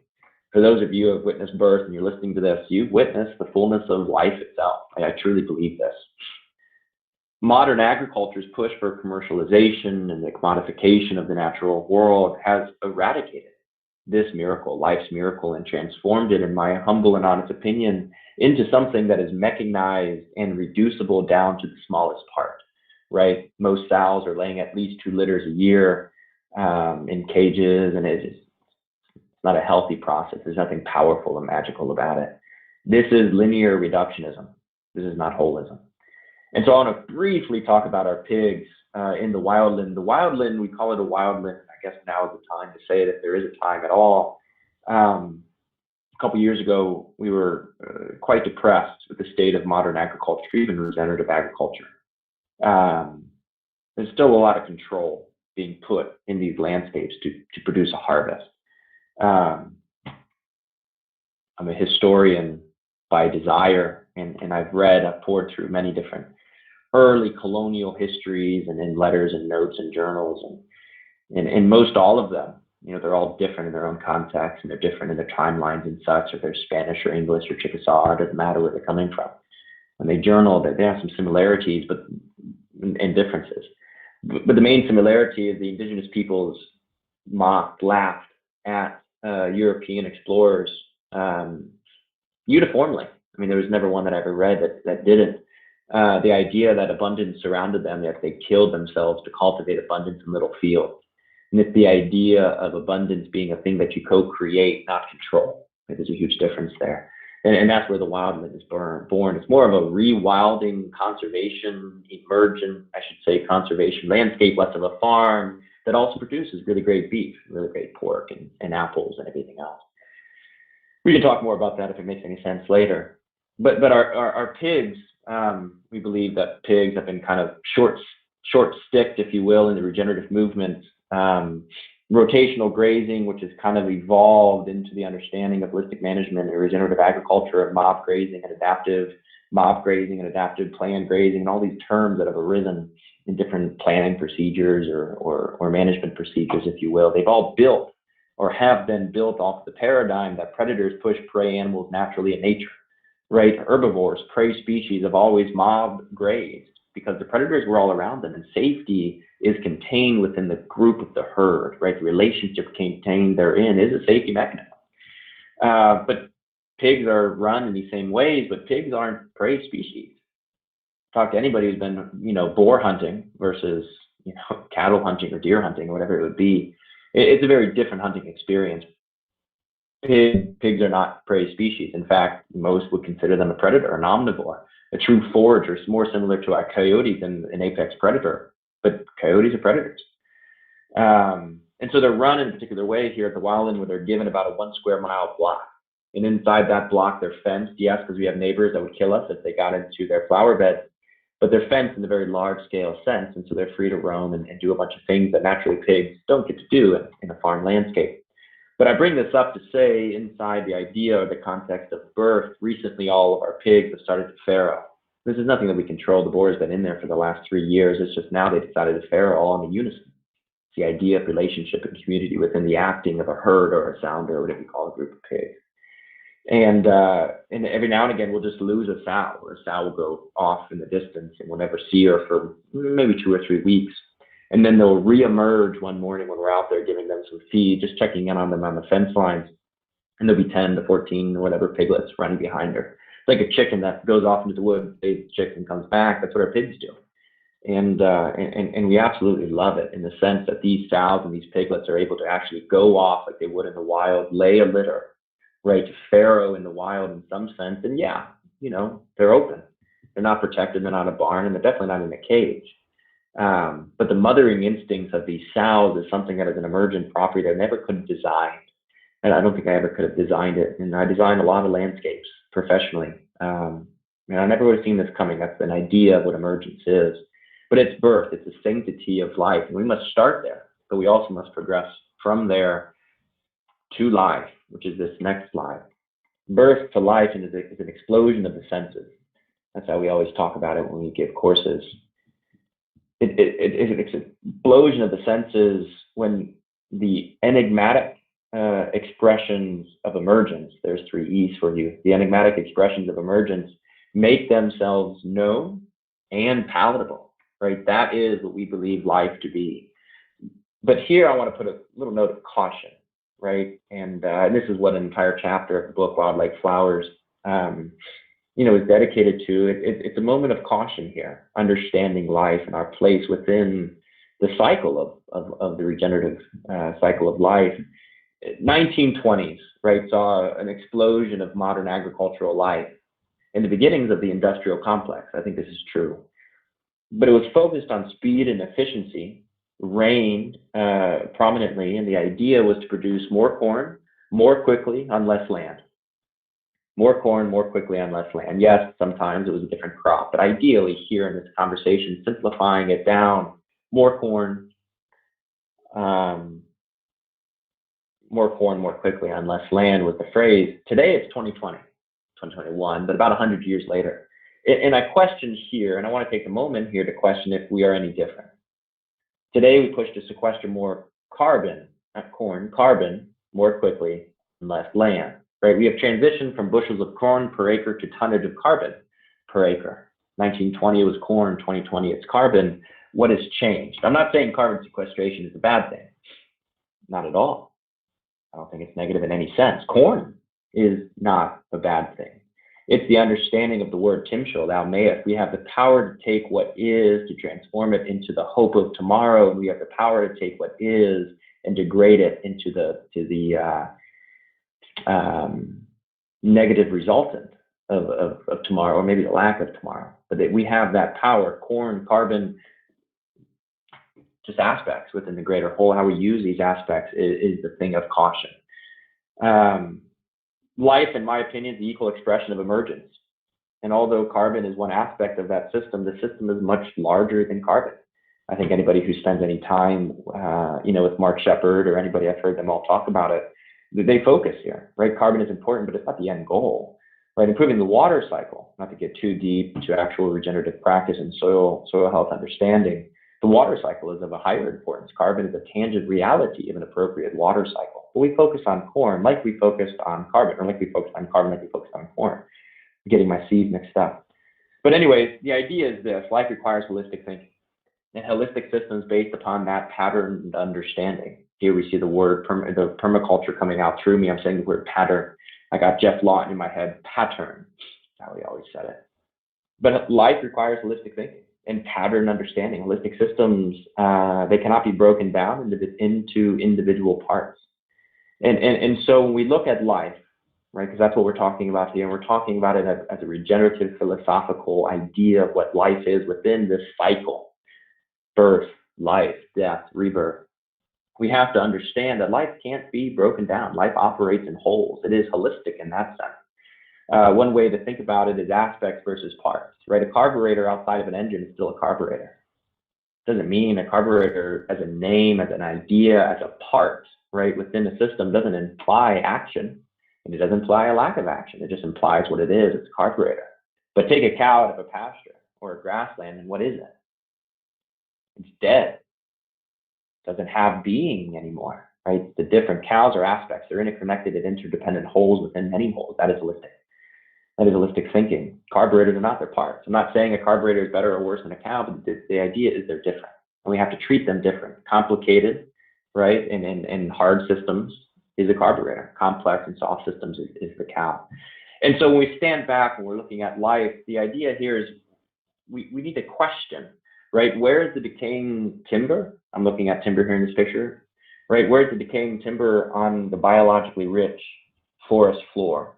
For those of you who have witnessed birth and you're listening to this, you've witnessed the fullness of life itself. I truly believe this. Modern agriculture's push for commercialization and the commodification of the natural world has eradicated this miracle, life's miracle, and transformed it, in my humble and honest opinion, into something that is mechanized and reducible down to the smallest part, right? Most sows are laying at least 2 litters a year in cages, and it's not a healthy process. There's nothing powerful and magical about it. This is linear reductionism. This is not holism. And so I want to briefly talk about our pigs in the wildland. The wildland, we call it a wildland. I guess now is the time to say it if there is a time at all. A couple years ago, we were quite depressed with the state of modern agriculture, even regenerative agriculture. There's still a lot of control being put in these landscapes to produce a harvest. I'm a historian by desire, and I've poured through many different early colonial histories and in letters and notes and journals, and most all of them, they're all different in their own context, and they're different in their timelines and such, if they're Spanish or English or Chickasaw, it doesn't matter where they're coming from. When they journal, they have some similarities and differences. But the main similarity is the indigenous peoples mocked, laughed at European explorers uniformly. I mean, there was never one that I ever read that didn't. The idea that abundance surrounded them, that they killed themselves to cultivate abundance in little fields. And it's the idea of abundance being a thing that you co-create, not control. There's a huge difference there. And that's where the wildland is born. It's more of a rewilding, conservation, emergent, conservation landscape, less of a farm, that also produces really great beef, really great pork, and apples and everything else. We can talk more about that if it makes any sense later. But our pigs, we believe that pigs have been kind of short-sticked, if you will, in the regenerative movement. Rotational grazing, which has kind of evolved into the understanding of holistic management and regenerative agriculture of mob grazing and adaptive planned grazing, and all these terms that have arisen in different planning procedures or management procedures, if you will. They've all built or have been built off the paradigm that predators push prey animals naturally in nature, right? Herbivores, prey species have always mob grazed because the predators were all around them, and safety is contained within the group of the herd, right? The relationship contained therein is a safety mechanism. But pigs are run in these same ways, but pigs aren't prey species. Talk to anybody who's been, boar hunting versus, cattle hunting or deer hunting or whatever it would be. It's a very different hunting experience. Pigs are not prey species. In fact, most would consider them a predator, an omnivore, a true forager, more similar to our coyotes than an apex predator. But coyotes are predators. And so they're run in a particular way here at the Wildland, where they're given about a 1 square mile block. And inside that block, they're fenced, yes, because we have neighbors that would kill us if they got into their flower beds. But they're fenced in a very large scale sense, and so they're free to roam and do a bunch of things that naturally pigs don't get to do in a farm landscape. But I bring this up to say, inside the idea or the context of birth, recently all of our pigs have started to farrow. This is nothing that we control. The boar has been in there for the last 3 years. It's just now they decided to farrow all in unison. It's the idea of relationship and community within the acting of a herd or a sounder or whatever you call a group of pigs. And every now and again, we'll just lose a sow, or a sow will go off in the distance and we'll never see her for maybe 2 or 3 weeks. And then they'll reemerge one morning when we're out there giving them some feed, just checking in on them on the fence lines. And there'll be 10 to 14 or whatever piglets running behind her. It's like a chicken that goes off into the woods, the chicken comes back. That's what our pigs do. And we absolutely love it in the sense that these sows and these piglets are able to actually go off like they would in the wild, lay a litter, right, to farrow in the wild in some sense. And yeah, they're open. They're not protected. They're not in a barn, and they're definitely not in a cage. But the mothering instincts of these sows is something that is an emergent property that I never could have designed. And I don't think I ever could have designed it. And I designed a lot of landscapes professionally. And I never would have seen this coming. That's an idea of what emergence is. But it's birth. It's the sanctity of life. And we must start there. But we also must progress from there to life, which is this next slide. Birth to life is an explosion of the senses. That's how we always talk about it when we give courses. It's an explosion of the senses when the enigmatic expressions of emergence, there's 3 E's for you, the enigmatic expressions of emergence make themselves known and palatable, right? That is what we believe life to be. But here I want to put a little note of caution, right? And this is what an entire chapter of the book, Wild Like Flowers, is dedicated to. It's a moment of caution here, understanding life and our place within the cycle of the regenerative cycle of life. 1920s, right, saw an explosion of modern agricultural life in the beginnings of the industrial complex. I think this is true. But it was focused on speed and efficiency, reigned prominently, and the idea was to produce more corn more quickly on less land. More corn more quickly on less land. Yes, sometimes it was a different crop, but ideally here in this conversation, simplifying it down, more corn more quickly on less land was the phrase. Today it's 2020, 2021, but about 100 years later. And I question here, and I want to take a moment here to question if we are any different. Today we push to sequester more carbon, not corn, carbon more quickly on less land. Right? We have transitioned from bushels of corn per acre to tonnage of carbon per acre. 1920 it was corn, 2020 it's carbon. What has changed? I'm not saying carbon sequestration is a bad thing. Not at all. I don't think it's negative in any sense. Corn is not a bad thing. It's the understanding of the word Timshel, thou mayest. We have the power to take what is, to transform it into the hope of tomorrow. And we have the power to take what is and degrade it into the negative resultant of tomorrow, or maybe the lack of tomorrow. But that we have that power, corn, carbon, just aspects within the greater whole. How we use these aspects is the thing of caution. Life, in my opinion, is the equal expression of emergence. And although carbon is one aspect of that system, the system is much larger than carbon. I think anybody who spends any time, with Mark Shepard or anybody, I've heard them all talk about it, they focus here, right? Carbon is important, but it's not the end goal, right? Improving the water cycle, not to get too deep into actual regenerative practice and soil health understanding. The water cycle is of a higher importance. Carbon is a tangent reality of an appropriate water cycle. But we focus on corn like we focused on carbon, or like we focused on carbon like we focused on corn. I'm getting my seeds mixed up. But anyways, the idea is this: life requires holistic thinking. And holistic systems based upon that patterned understanding. Here we see the word, the permaculture coming out through me. I'm saying the word pattern. I got Jeff Lawton in my head, pattern. That's how he always said it. But life requires holistic thinking and pattern understanding. Holistic systems, they cannot be broken down into individual parts. And so when we look at life, right, because that's what we're talking about here, and we're talking about it as a regenerative philosophical idea of what life is within this cycle, birth, life, death, rebirth. We have to understand that life can't be broken down. Life operates in wholes. It is holistic in that sense. One way to think about it is aspects versus parts, right? A carburetor outside of an engine is still a carburetor. Doesn't mean a carburetor as a name, as an idea, as a part, right, within the system doesn't imply action, and it doesn't imply a lack of action. It just implies what it is. It's a carburetor. But take a cow out of a pasture or a grassland, and what is it? It's dead. It doesn't have being anymore, right? The different cows are aspects. They're interconnected and interdependent wholes within many wholes. That is holistic. That is holistic thinking. Carburetors are not their parts. I'm not saying a carburetor is better or worse than a cow, but the idea is they're different. And we have to treat them different. Complicated, right, and hard systems is a carburetor. Complex and soft systems is the cow. And so when we stand back and we're looking at life, the idea here is we need to question, right? Where is the decaying timber? I'm looking at timber here in this picture, right? Where is the decaying timber on the biologically rich forest floor?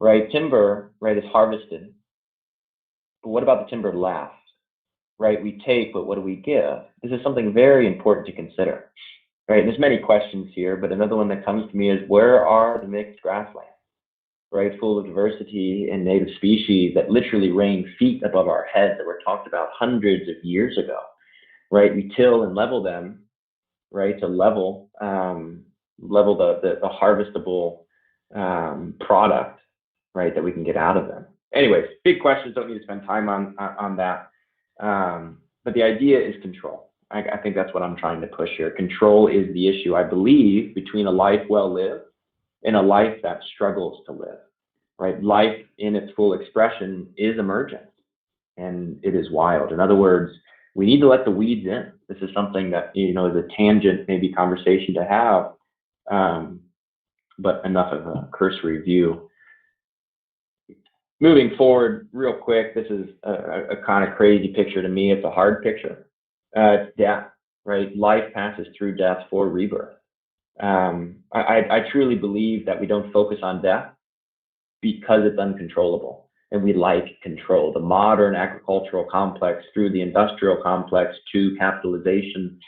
Right, timber, right, is harvested. But what about the timber left? Right, we take, but what do we give? This is something very important to consider. Right, and there's many questions here, but another one that comes to me is where are the mixed grasslands? Right, full of diversity and native species that literally reign feet above our heads that were talked about hundreds of years ago. Right, we till and level them, right, to level the harvestable product, right, that we can get out of them. Anyways, big questions, don't need to spend time on that. But the idea is control. I think that's what I'm trying to push here. Control is the issue, I believe, between a life well lived and a life that struggles to live, right? Life in its full expression is emergent, and it is wild. In other words, we need to let the weeds in. This is something that, is a tangent, maybe conversation to have, but enough of a cursory view. Moving forward real quick, this is a kind of crazy picture to me. It's a hard picture. It's death, right? Life passes through death for rebirth. I truly believe that we don't focus on death because it's uncontrollable, and we like control. The modern agricultural complex through the industrial complex to capitalization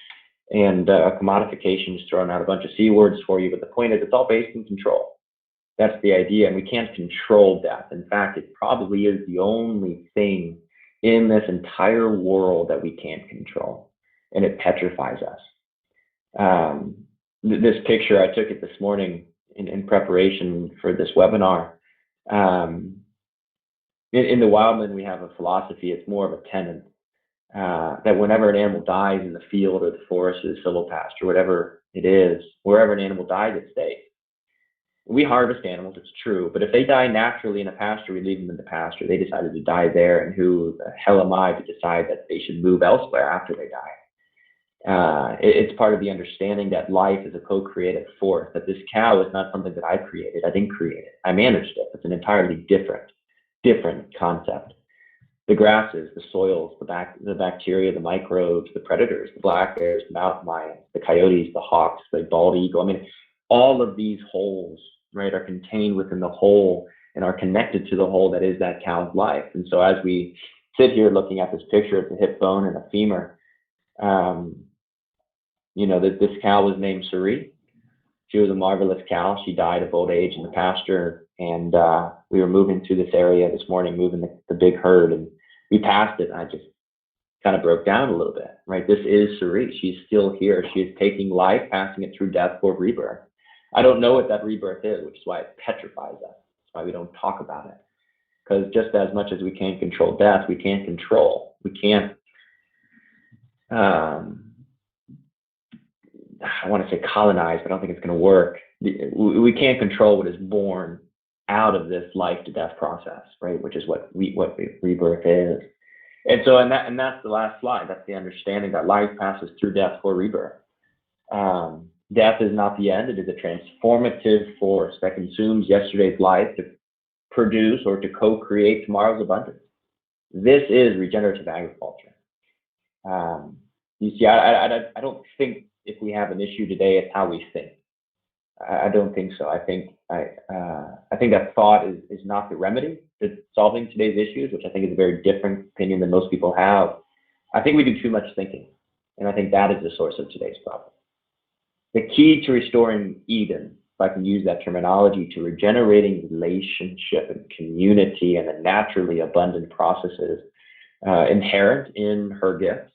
and commodification is throwing out a bunch of C words for you, but the point is it's all based in control. That's the idea, and we can't control death. In fact, it probably is the only thing in this entire world that we can't control, and it petrifies us. This picture, I took it this morning in preparation for this webinar. In the Wildland, we have a philosophy, it's more of a tenet, that whenever an animal dies in the field or the forest or the silvopasture, whatever it is, wherever an animal dies, it stays. We harvest animals, it's true, but if they die naturally in a pasture, we leave them in the pasture. They decided to die there, and who the hell am I to decide that they should move elsewhere after they die? It's part of the understanding that life is a co-creative force, that this cow is not something that I created. I didn't create it. I managed it. It's an entirely different concept. The grasses, the soils, the bacteria, the microbes, the predators, the black bears, the mountain lions, the coyotes, the hawks, the bald eagle. I mean, all of these wholes, right, are contained within the whole and are connected to the whole that is that cow's life. And so as we sit here looking at this picture, it's a hip bone and a femur. This cow was named Suri. She was a marvelous cow. She died of old age in the pasture, and we were moving through this area this morning, moving the big herd, and we passed it, and I just kind of broke down a little bit, right? This is Suri. She's still here. She is taking life, passing it through death for rebirth. I don't know what that rebirth is, which is why it petrifies us. That's why we don't talk about it. Because just as much as we can't control death, we can't I want to say colonize, but I don't think it's going to work. We can't control what is born out of this life to death process, right? Which is what rebirth is. And so, and that's the last slide. That's the understanding that life passes through death for rebirth. Death is not the end. It is a transformative force that consumes yesterday's life to produce or to co-create tomorrow's abundance. This is regenerative agriculture. You see, I don't think if we have an issue today, it's how we think. I don't think so. I think that thought is not the remedy to solving today's issues, which I think is a very different opinion than most people have. I think we do too much thinking, and I think that is the source of today's problem. The key to restoring Eden, if I can use that terminology, to regenerating relationship and community and the naturally abundant processes inherent in her gifts,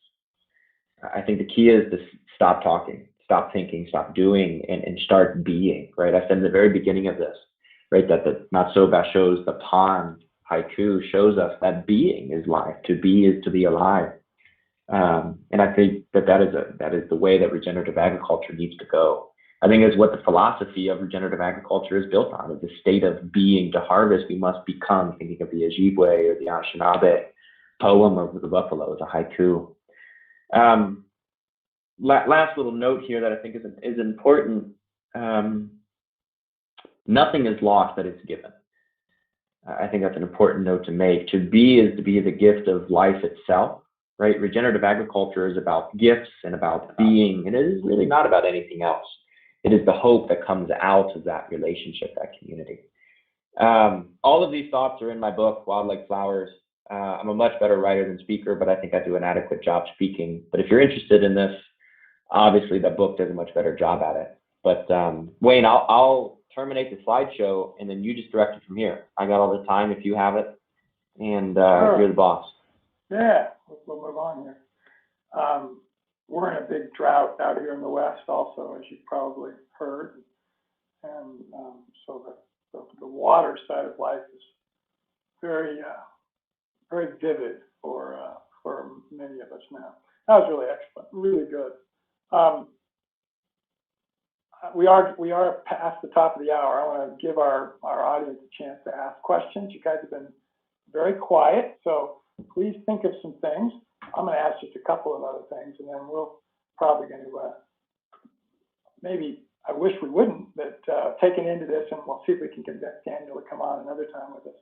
I think the key is to stop talking, stop thinking, stop doing, and start being, right? I said in the very beginning of this, right, that the Matsoba shows the pond haiku shows us that being is life. To be is to be alive. And I think that is the way that regenerative agriculture needs to go. I think it's what the philosophy of regenerative agriculture is built on, is the state of being. To harvest, we must become, thinking of the Ojibwe or the Anishinaabe poem of the buffalo as a haiku. Last little note here that I think is important. Nothing is lost that is given. I think that's an important note to make. To be is to be the gift of life itself, right? Regenerative agriculture is about gifts and about being, and it is really not about anything else. It is the hope that comes out of that relationship, that community. All of these thoughts are in my book, Wild Like Flowers. I'm a much better writer than speaker, but I think I do an adequate job speaking. But if you're interested in this, obviously that book does a much better job at it. But Wayne, I'll terminate the slideshow, and then you just direct it from here. I got all the time if you have it, and Sure. You're the boss. Yeah, we'll move on here. We're in a big drought out here in the West also, as you've probably heard. And so the water side of life is very, very vivid for many of us now. That was really excellent, really good. We are past the top of the hour. I want to give our audience a chance to ask questions. You guys have been very quiet, so please think of some things. I'm going to ask just a couple of other things, and then we're probably going to maybe, I wish we wouldn't, but take it into this, and we'll see if we can convince Daniel to come on another time with us.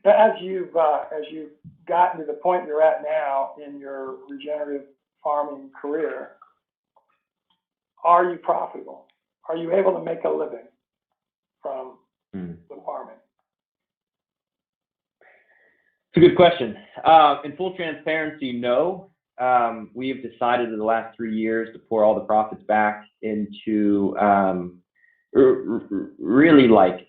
As you've gotten to the point you're at now in your regenerative farming career, are you profitable? Are you able to make a living from the farming? It's a good question. In full transparency, no. We have decided in the last 3 years to pour all the profits back into really like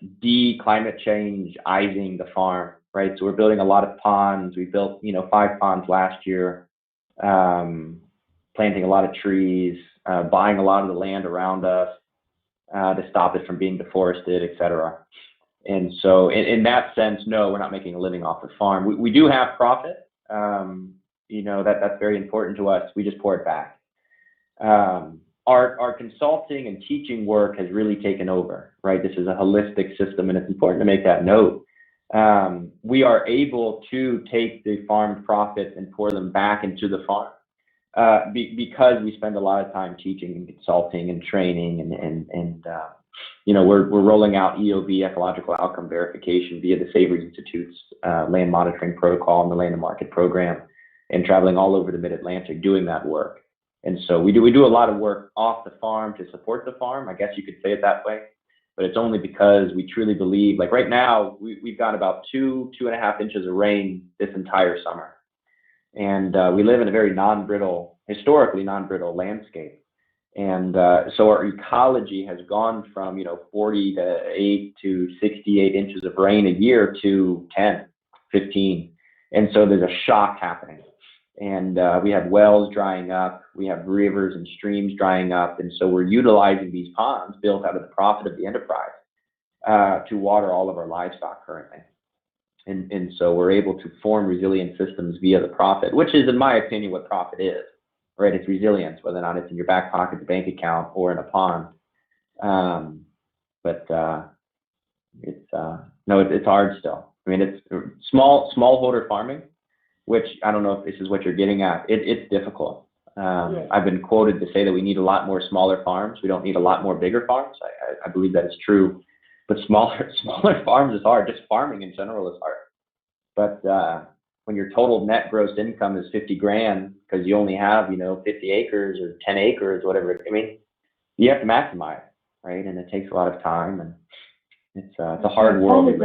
climate change-izing the farm, right? So we're building a lot of ponds. We built, 5 ponds last year, planting a lot of trees, buying a lot of the land around us to stop it from being deforested, et cetera. And so in that sense, no, we're not making a living off the farm. We do have profit. That's very important to us. We just pour it back. Our consulting and teaching work has really taken over, right? This is a holistic system, and it's important to make that note. We are able to take the farm profits and pour them back into the farm because we spend a lot of time teaching and consulting and training, and we're rolling out EOV, ecological outcome verification, via the Savory Institute's land monitoring protocol and the land and market program, and traveling all over the Mid-Atlantic doing that work. And so we do a lot of work off the farm to support the farm. I guess you could say it that way, but it's only because we truly believe, like right now, we've got about 2.5 inches of rain this entire summer. And we live in a very historically non-brittle landscape. And so our ecology has gone from, 48 to 68 inches of rain a year to 10, 15. And so there's a shock happening. And we have wells drying up, we have rivers and streams drying up, and so we're utilizing these ponds built out of the profit of the enterprise to water all of our livestock currently. And so we're able to form resilient systems via the profit, which is, in my opinion, what profit is, right? It's resilience, whether or not it's in your back pocket, the bank account, or in a pond. But it's hard still. I mean, it's smallholder farming, which I don't know if this is what you're getting at. It's difficult. I've been quoted to say that we need a lot more smaller farms. We don't need a lot more bigger farms. I believe that is true, but smaller farms is hard. Just farming in general is hard. But when your total net gross income is 50 grand because you only have 50 acres or 10 acres, whatever. I mean, you have to maximize, right? And it takes a lot of time, and it's a hard world. It's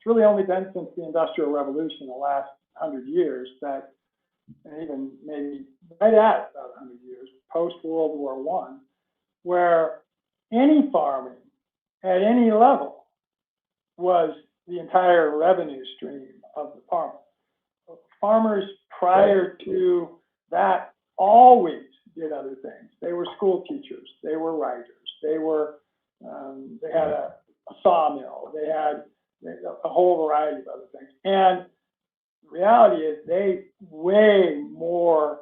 really only been since the Industrial Revolution, the last 100 years, that, and even maybe right at about 100 years, post-World War I, where any farming at any level was the entire revenue stream of the farmer. Farmers prior to that always did other things. They were school teachers, they were writers, they had a sawmill, they had a whole variety of other things. And the reality is they way more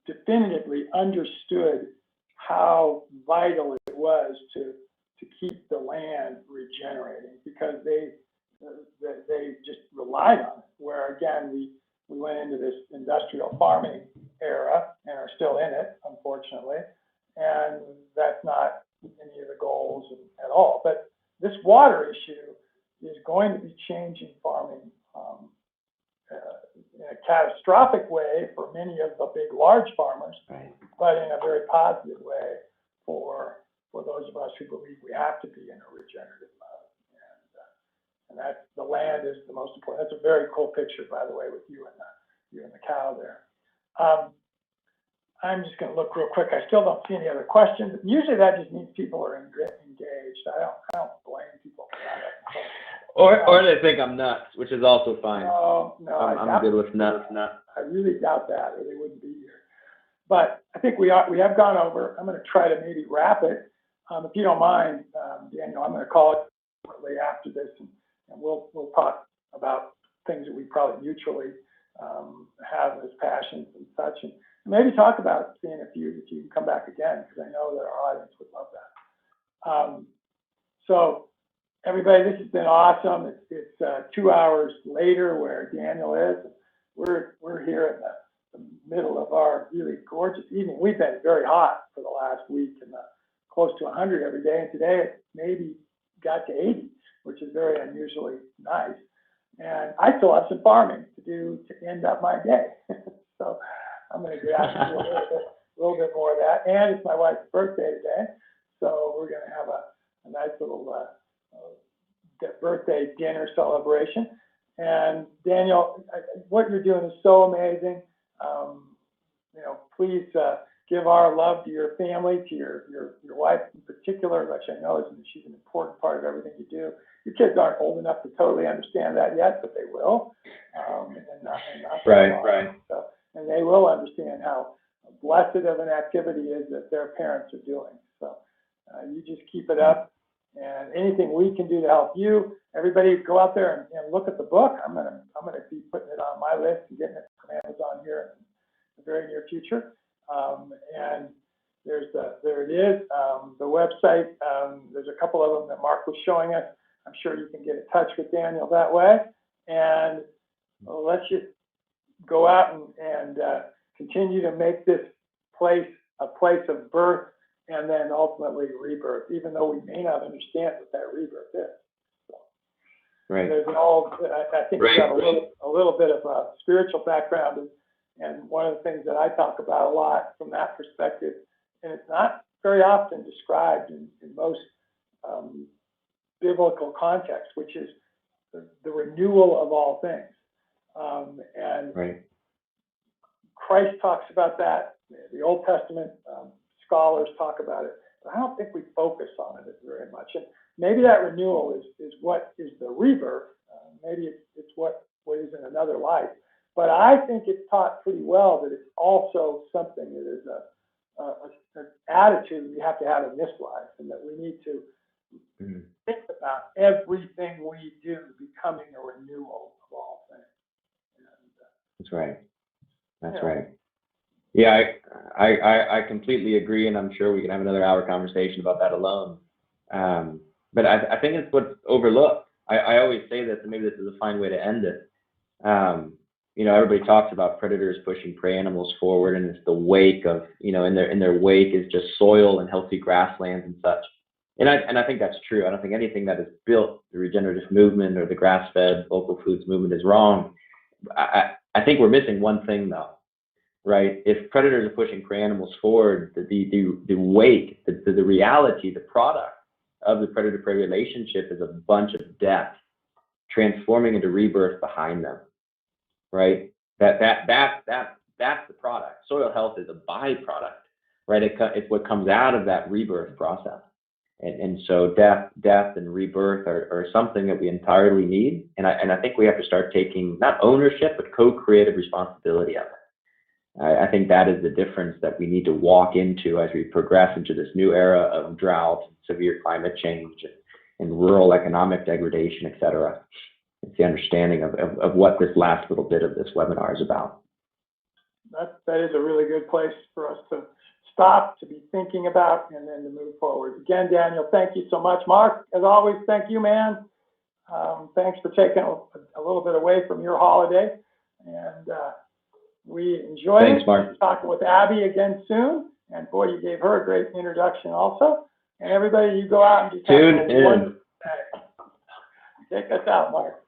definitively understood how vital it was to keep the land regenerating, because they just relied on it. Where again, we went into this industrial farming era and are still in it, unfortunately, and that's not any of the goals at all. But this water issue is going to be changing farming in a catastrophic way for many of the big, large farmers, right, but in a very positive way for those of us who believe we have to be in a regenerative mode. And that the land is the most important. That's a very cool picture, by the way, with you and the cow there. I'm just going to look real quick. I still don't see any other questions. Usually that just means people are engaged. I don't blame people for that. Or they think I'm nuts, which is also fine. No, I'm good with nuts. I really doubt that, or they wouldn't be here. But I think we have gone over. I'm going to try to maybe wrap it. If you don't mind, Daniel, I'm going to call it shortly after this, and we'll talk about things that we probably mutually have as passions and such, and maybe talk about seeing if you can come back again, because I know that our audience would love that. So everybody, this has been awesome. It's 2 hours later where Daniel is. We're here in the middle of our really gorgeous evening. We've been very hot for the last week, and close to 100 every day, and today it maybe got to 80, which is very unusually nice. And I still have some farming to do to end up my day. So I'm going to get out and do a little bit more of that. And it's my wife's birthday today, so we're going to have a nice little birthday dinner celebration. And Daniel, what you're doing is so amazing. Please give our love to your family, to your wife in particular, which I know she's an important part of everything you do. Your kids aren't old enough to totally understand that yet, but they will. Right. So, and they will understand how blessed of an activity is that their parents are doing. So you just keep it up, and anything we can do to help you, everybody go out there and look at the book. I'm gonna be putting it on my list and getting it from Amazon here in the very near future. And there it is, the website. There's a couple of them that Mark was showing us. I'm sure you can get in touch with Daniel that way. And let's just go out and continue to make this place a place of birth and then ultimately rebirth, even though we may not understand what that rebirth is. So, right. There's I think we have a little bit of a spiritual background, and one of the things that I talk about a lot from that perspective, and it's not very often described in most biblical contexts, which is the renewal of all things. And right. Christ talks about that. The Old Testament scholars talk about it, but I don't think we focus on it very much. And maybe that renewal is what is the rebirth. Maybe it's what is in another life. But I think it's taught pretty well that it's also something that is an attitude we have to have in this life, and that we need to think about everything we do becoming a renewal of all things. That's right. That's right. Yeah, I completely agree, and I'm sure we can have another hour conversation about that alone. But I think it's what's overlooked. I always say this, and maybe this is a fine way to end it. everybody talks about predators pushing prey animals forward, and it's the wake of, in their wake is just soil and healthy grasslands and such. And I think that's true. I don't think anything that is built, the regenerative movement or the grass-fed local foods movement, is wrong. I think we're missing one thing though, right? If predators are pushing prey animals forward, the wake, the reality, the product of the predator-prey relationship is a bunch of death transforming into rebirth behind them, right? That's the product. Soil health is a byproduct, right? It's what comes out of that rebirth process. And so death and rebirth are something that we entirely need. And I think we have to start taking not ownership, but co-creative responsibility of it. I think that is the difference that we need to walk into as we progress into this new era of drought, severe climate change, and rural economic degradation, et cetera. It's the understanding of what this last little bit of this webinar is about. That is a really good place for us to stop, to be thinking about, and then to move forward. Again, Daniel, thank you so much. Mark, as always, thank you, man. Thanks for taking a little bit away from your holiday. And we enjoyed Thanks, Mark. talking with Abby again soon. And boy, you gave her a great introduction also. And everybody, you go out and just have a wonderful day. Take us out, Mark.